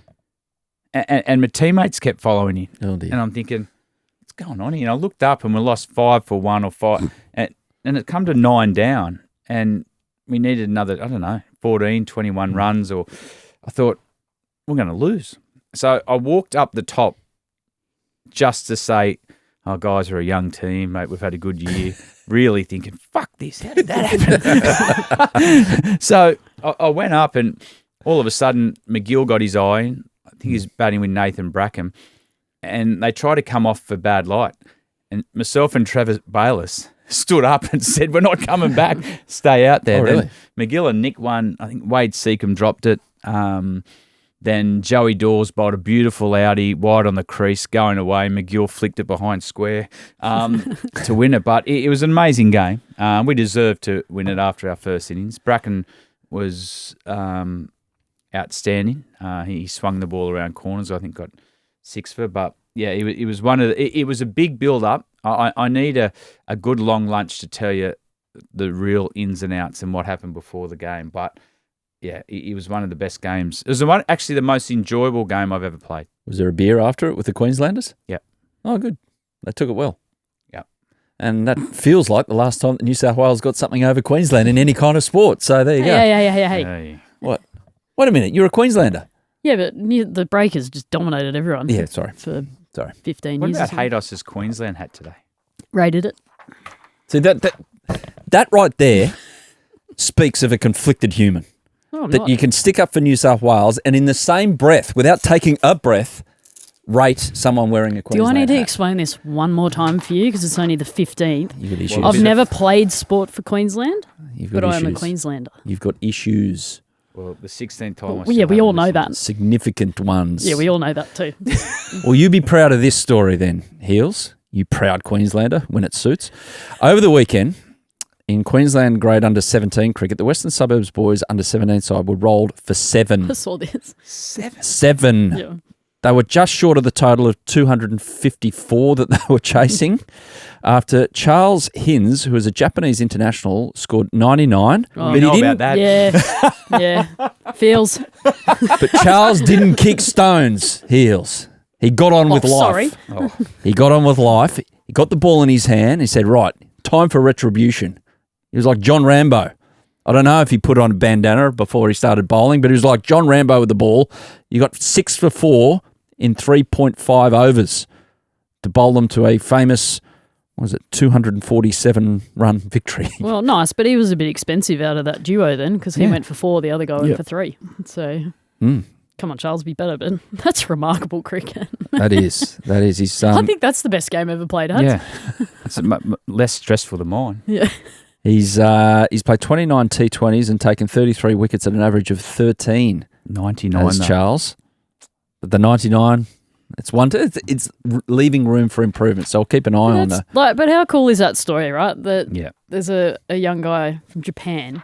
And my teammates kept following in. Oh dear. And I'm thinking, what's going on here? And I looked up and we lost 5 for 1 or 5. And it come to 9 down. And we needed another, 14, 21 runs. Or I thought, we're going to lose. So I walked up the top just to say, oh, guys, we're a young team, mate. We've had a good year. Really thinking, fuck this. How did that happen? So I went up and all of a sudden McGill got his eye in. I think he's batting with Nathan Brackham. And they tried to come off for bad light. And myself and Trevor Bayliss stood up and said, we're not coming back. Stay out there. Oh, really? Then McGill and Nick won. I think Wade Seacombe dropped it. Then Joey Dawes bowled a beautiful outie, wide on the crease, going away. McGill flicked it behind square to win it. But it was an amazing game. We deserved to win it after our first innings. Bracken was outstanding. He swung the ball around corners. I think got 6 for. But yeah, it was one of it was a big build up. I need a good long lunch to tell you the real ins and outs and what happened before the game. But yeah, it was one of the best games. It was actually the most enjoyable game I've ever played. Was there a beer after it with the Queenslanders? Yeah. Oh, good. They took it well. Yeah. And that feels like the last time that New South Wales got something over Queensland in any kind of sport. So there you go. Hey. What? Wait a minute. You're a Queenslander. Yeah, but the Breakers just dominated everyone. Yeah, sorry. For Sorry. 15 What years. about Haydos' Queensland hat today? Rated it. See, that right there speaks of a conflicted human. that you can stick up for New South Wales and in the same breath, without taking a breath, rate someone wearing a Queensland Do I need to hat. explain this one more time for you? Because it's only the 15th. You've got issues. I've never played sport for Queensland, You've got but I am a issues. Queenslander. You've got issues. Well, the 16th time. Well, yeah, we all know that. Significant ones. Yeah, we all know that too. Well, you be proud of this story then, Heels. You proud Queenslander when it suits. Over the weekend, in Queensland grade under 17 cricket, the Western Suburbs boys under 17 side were rolled for 7. I saw this. 7. Yeah. They were just short of the total of 254 that they were chasing after Charles Hinz, who is a Japanese international, scored 99. Oh, but he know didn't, about that. Yeah, yeah. Feels. But Charles didn't kick stones, Heels. He got on with life. Sorry. He got on with life. He got the ball in his hand. He said, right, time for retribution. He was like John Rambo. I don't know if he put on a bandana before he started bowling, but he was like John Rambo with the ball. You got 6 for 4 in 3.5 overs to bowl them to a famous, 247-run victory. Well, nice, but he was a bit expensive out of that duo then because he went for 4, the other guy went for 3. So, come on, Charles, be better, but that's remarkable cricket. That is. He's, I think that's the best game ever played, Hutz. Yeah. It's less stressful than mine. Yeah. He's played 29 T20s and taken 33 wickets at an average of 13. 99 As though. Charles. But the 99, it's leaving room for improvement. So I'll keep an eye on that. But how cool is that story, right? That Yeah. there's a young guy from Japan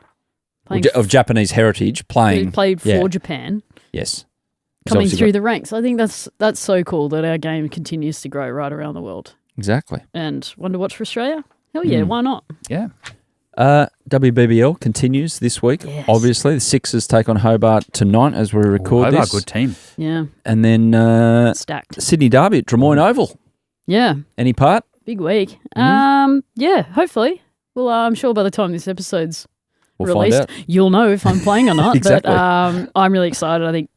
playing Of Japanese heritage who playing. played for yeah. Japan, Yes. He's coming obviously through got- the ranks. I think that's so cool that our game continues to grow right around the world. Exactly. And one to watch for Australia? Hell yeah, why not? Yeah. WBBL continues this week. Yes. Obviously, the Sixers take on Hobart tonight as we record Hobart, this. good team. Yeah, And then stacked. Sydney Derby at Drummoyne Oval. Yeah, Any part? big week. Mm-hmm. Yeah, hopefully. Well, I'm sure by the time this episode's We'll find released, out. you'll know if I'm playing or not. Exactly. But I'm really excited. I think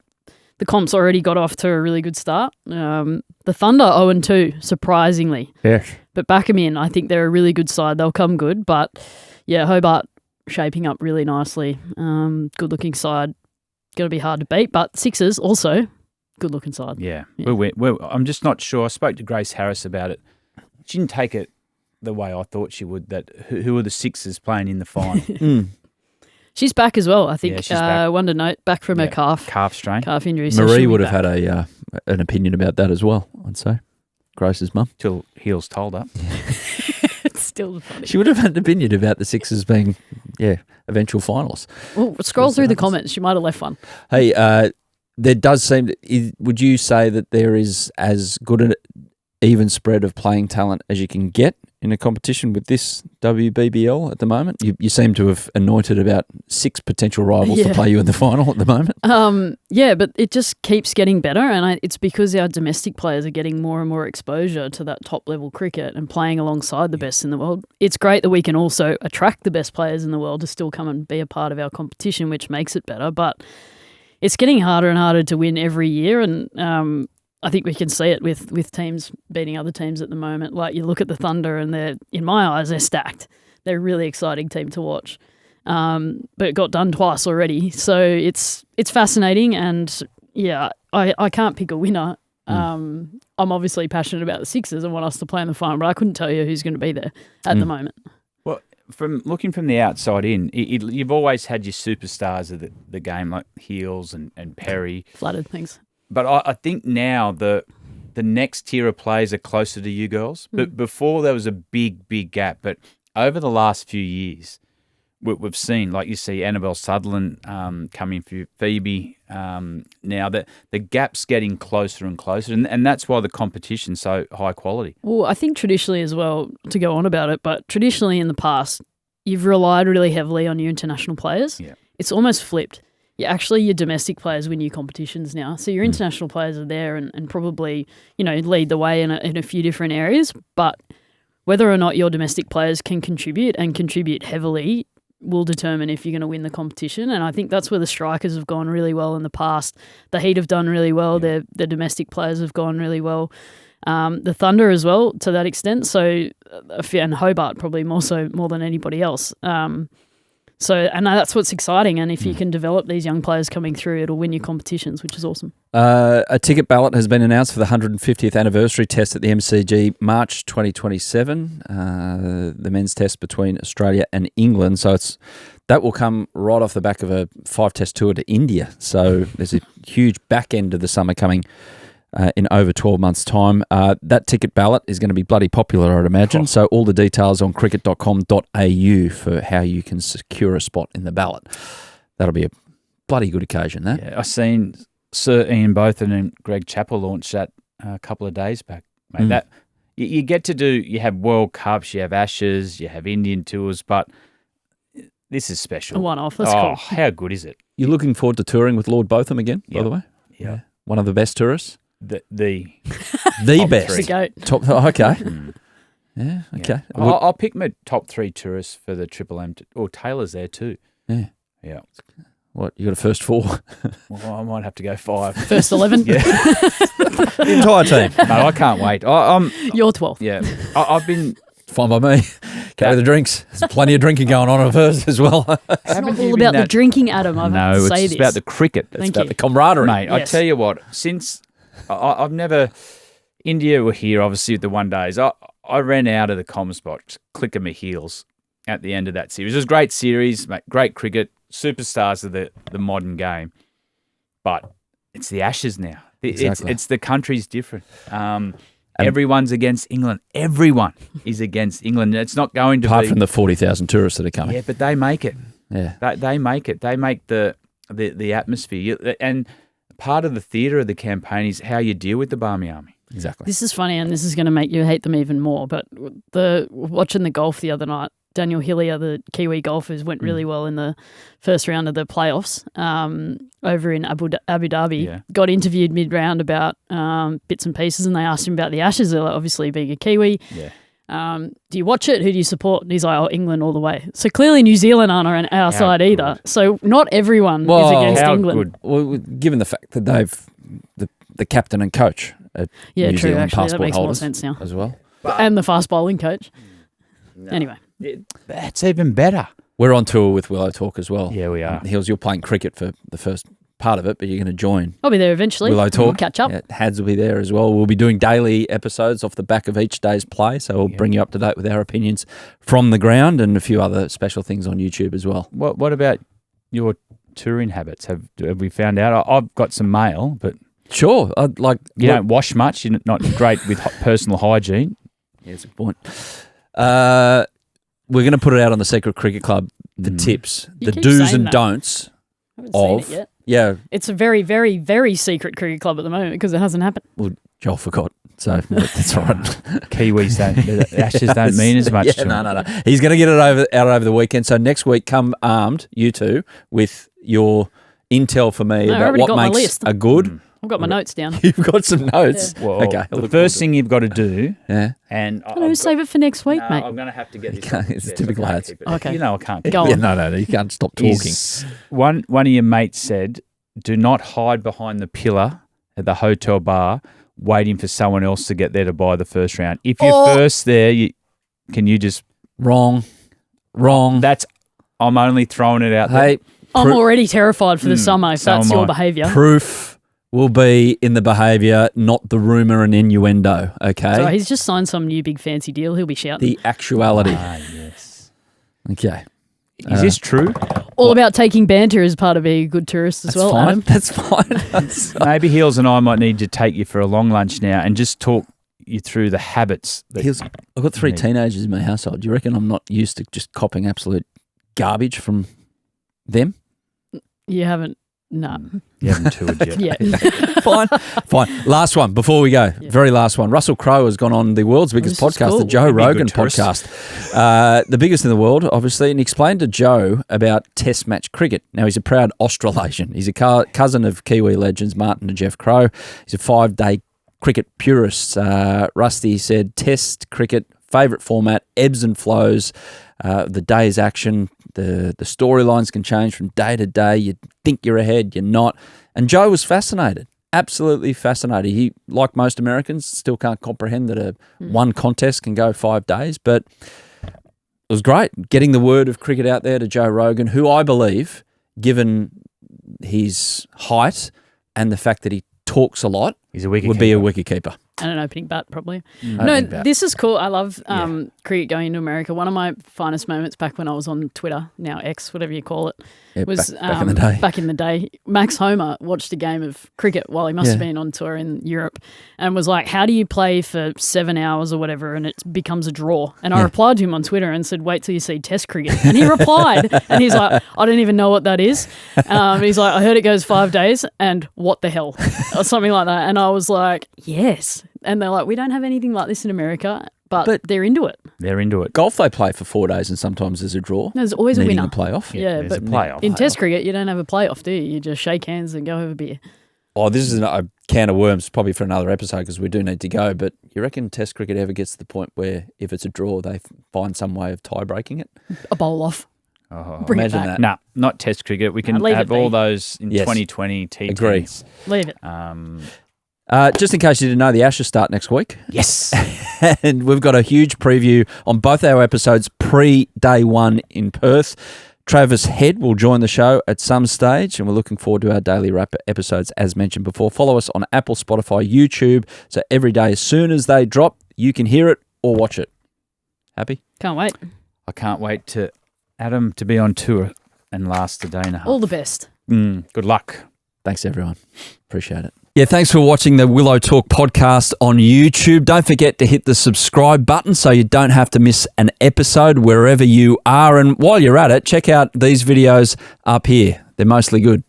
the comp's already got off to a really good start. The Thunder 0-2, surprisingly. Yes. But back them in. I think they're a really good side. They'll come good. But yeah, Hobart shaping up really nicely. Good looking side. Going to be hard to beat. But Sixers also good looking side. Yeah. Yeah. I'm just not sure. I spoke to Grace Harris about it. She didn't take it the way I thought she would, that who are the Sixers playing in the final? She's back as well, I think. Yeah, she's back. One to note, back from her calf Calf strain. injury. So Marie she'll be would have back. had an opinion about that as well, I'd say. Grace's mum. Till Heels told her. It's still funny. She would have had an opinion about the Sixers being, eventual finalists. Well, scroll through the comments. She might have left one. Hey, there does seem would you say that there is as good an even spread of playing talent as you can get in a competition with this WBBL at the moment? You seem to have anointed about 6 potential rivals to Yeah. play you in the final at the moment. Yeah, but it just keeps getting better, and it's because our domestic players are getting more and more exposure to that top level cricket and playing alongside the best in the world. It's great that we can also attract the best players in the world to still come and be a part of our competition, which makes it better. But it's getting harder and harder to win every year, and I think we can see it with teams beating other teams at the moment. Like you look at the Thunder, and in my eyes, they're stacked. They're a really exciting team to watch. But it got done twice already, so it's fascinating. And yeah, I can't pick a winner. I'm obviously passionate about the Sixers and want us to play in the final, but I couldn't tell you who's going to be there at the moment. Well, from looking from the outside in, you've always had your superstars of the game, like Heels and Perry. Flattered, thanks. But I think now the next tier of players are closer to you girls. But before there was a big gap. But over the last few years, we've seen, like you see Annabelle Sutherland coming through, Phoebe now, that the gap's getting closer and closer. And that's why the competition's so high quality. Well, I think traditionally as well, to go on about it, but traditionally in the past, you've relied really heavily on your international players. Yeah. It's almost flipped. Your domestic players win your competitions now. So your international players are there and probably, lead the way in a few different areas. But whether or not your domestic players can contribute and contribute heavily will determine if you're going to win the competition. And I think that's where the strikers have gone really well in the past. The Heat have done really well. Their domestic players have gone really well. The Thunder as well to that extent. So, and Hobart probably more than anybody else. So, and that's what's exciting. And if you can develop these young players coming through, it'll win you competitions, which is awesome. A ticket ballot has been announced for the 150th anniversary test at the MCG, March 2027. The men's test between Australia and England. So that will come right off the back of a 5-test tour to India. So there's a huge back end of the summer coming in over 12 months' time. That ticket ballot is going to be bloody popular, I'd imagine. So all the details on cricket.com.au for how you can secure a spot in the ballot. That'll be a bloody good occasion, that. Yeah, I seen Sir Ian Botham and Greg Chappell launch that a couple of days back. Mate, that you get to do, you have World Cups, you have Ashes, you have Indian tours, but this is special. A one-off, that's oh, cool. How good is it? You're looking forward to touring with Lord Botham again, by Yep. the way? Yeah. One of the best tourists? The The Top best. three. The goat. Top. Okay. Yeah. Okay. Yeah. I'll pick my top 3 tourists for the Triple M. Taylor's there too. Yeah. Yeah. What, you got a first 4? Well, I might have to go 5. First 11. Yeah. The entire team. No, I can't wait. I'm You're 12th. yeah. I've been. Fine by me. Carry the drinks. There's plenty of drinking going on at first as well. It's Haven't not you all been about the that- drinking, Adam. I've had No, to say it's this. about the cricket. It's Thank about you. The camaraderie. Mate, I Yes. tell you what, since I've never, India were here, obviously, with the one days. I ran out of the Comms box, clicking my heels at the end of that series. It was a great series, mate, great cricket, superstars of the modern game. But it's the Ashes now. Exactly. It's the country's different. Everyone's against England. Everyone is against England. It's not going to Apart be. from the 40,000 tourists that are coming. Yeah, but they make it. Yeah. They make it. They make the atmosphere. And part of the theatre of the campaign is how you deal with the Barmy Army. Exactly. This is funny, and this is going to make you hate them even more. But watching the golf the other night, Daniel Healy, the Kiwi golfers, went really well in the first round of the playoffs over in Abu Dhabi. Yeah. Got interviewed mid-round about bits and pieces, and they asked him about the Ashes, obviously being a Kiwi. Yeah. Do you watch it? Who do you support? And he's like, oh, England all the way. So clearly New Zealand aren't on our side either. So not everyone is against how England. good. Well, given the fact that they've the captain and coach are Yeah, New true, Zealand actually. That passport makes more holders sense now. as well. And the fast bowling coach. Anyway. That's even better. We're on tour with Willow Talk as well. Yeah, we are. Hills, you're playing cricket for the first part of it, but you're going to join I'll be there eventually. Willow Talk. We'll catch up. Yeah, Hads will be there as well. We'll be doing daily episodes off the back of each day's play, so we'll bring you up to date with our opinions from the ground and a few other special things on YouTube as well. What about your touring habits? Have we found out? I've got some mail, but Sure. you don't wash much. You're not great with personal hygiene. Yeah, that's a good point. We're going to put it out on the Secret Cricket Club, the tips, You the keep do's saying and that. don'ts Haven't seen of. it yet. Yeah, It's a very, very, very secret cricket club at the moment because it hasn't happened. well, Joel forgot, so that's all right. Kiwis don't. The Ashes don't mean as much. Yeah, to no. them. He's going to get it out over the weekend. So next week, come armed, you two, with your intel for me No, I about already what got my makes list. a good. I've got my notes down. You've got some notes. Well, Okay. the first thing you've got to do, Yeah. and No, save it for next week, mate. I'm going to have to get this. can't- off my it's chest. typical I can't Hads. keep it. Okay. You know I can't. Go Yeah, on. no, you can't stop talking. Is one of your mates said, do not hide behind the pillar at the hotel bar waiting for someone else to get there to buy the first round. If you're first there, can you just... Wrong. I'm only throwing it out there. Hey, I'm already terrified for the summer if so that's am your I. behaviour. proof will be in the behaviour, not the rumour and innuendo, okay? So he's just signed some new big fancy deal. He'll be shouting. The actuality. Yes. Okay. Is this true? All about taking banter as part of being a good tourist as That's well, fine. Adam. That's fine. Maybe Heels and I might need to take you for a long lunch now and just talk you through the habits. I've got 3 Neat. teenagers in my household. Do you reckon I'm not used to just copping absolute garbage from them? You haven't. No. You haven't toured yet. Yeah. Fine. Last one before we go. Very last one. Russell Crowe has gone on the world's biggest this is podcast, cool. the Joe He'd be a Rogan good tourist. podcast. The biggest in the world, obviously, and he explained to Joe about Test match cricket. Now, he's a proud Australasian. He's a cousin of Kiwi legends Martin and Jeff Crowe. He's a 5-day cricket purist. Rusty said Test cricket, favourite format, ebbs and flows, the day's action. The storylines can change from day to day. You think you're ahead, you're not. And Joe was fascinated, absolutely fascinated. He, like most Americans, still can't comprehend that one contest can go 5 days. But was great. Getting the word of cricket out there to Joe Rogan, who I believe, given his height and the fact that he talks a lot, He's a wicket would be a wicketkeeper. And an opening bat, probably. Opening bat. This is cool. I love cricket going into America. One of my finest moments back when I was on Twitter, now X, whatever you call it, Yeah, was back in the day. Back in the day, Max Homer watched a game of cricket while he must have been on tour in Europe and was like, how do you play for 7 hours or whatever and it becomes a draw? And I replied to him on Twitter and said, wait till you see Test cricket. And he replied and he's like, I don't even know what that is. He's like, I heard it goes 5 days and what the hell? Or something like that. And I was like, yes. And they're like, we don't have anything like this in America, but they're into it. They're into it. Golf, they play for 4 days and sometimes there's a draw. There's always a needing winner. a playoff. Yeah, there's but a playoff. in Test cricket, you don't have a playoff, do you? You just shake hands and go have a beer. Oh, this is a can of worms probably for another episode because we do need to go. But you reckon Test cricket ever gets to the point where if it's a draw, they find some way of tie-breaking it? A bowl off. Oh, Bring it imagine back. that. No, not Test cricket. We can leave have it all be. those in Yes. 2020 T10s. Agree. Leave it. Just in case you didn't know, the Ashes start next week. Yes. And we've got a huge preview on both our episodes pre-day one in Perth. Travis Head will join the show at some stage, and we're looking forward to our daily wrap episodes as mentioned before. Follow us on Apple, Spotify, YouTube, so every day as soon as they drop, you can hear it or watch it. Happy? Can't wait. I can't wait to Adam to be on tour and last a day and a half. All the best. Good luck. Thanks, everyone. Appreciate it. Yeah, thanks for watching the Willow Talk podcast on YouTube. Don't forget to hit the subscribe button so you don't have to miss an episode wherever you are. And while you're at it, check out these videos up here. They're mostly good.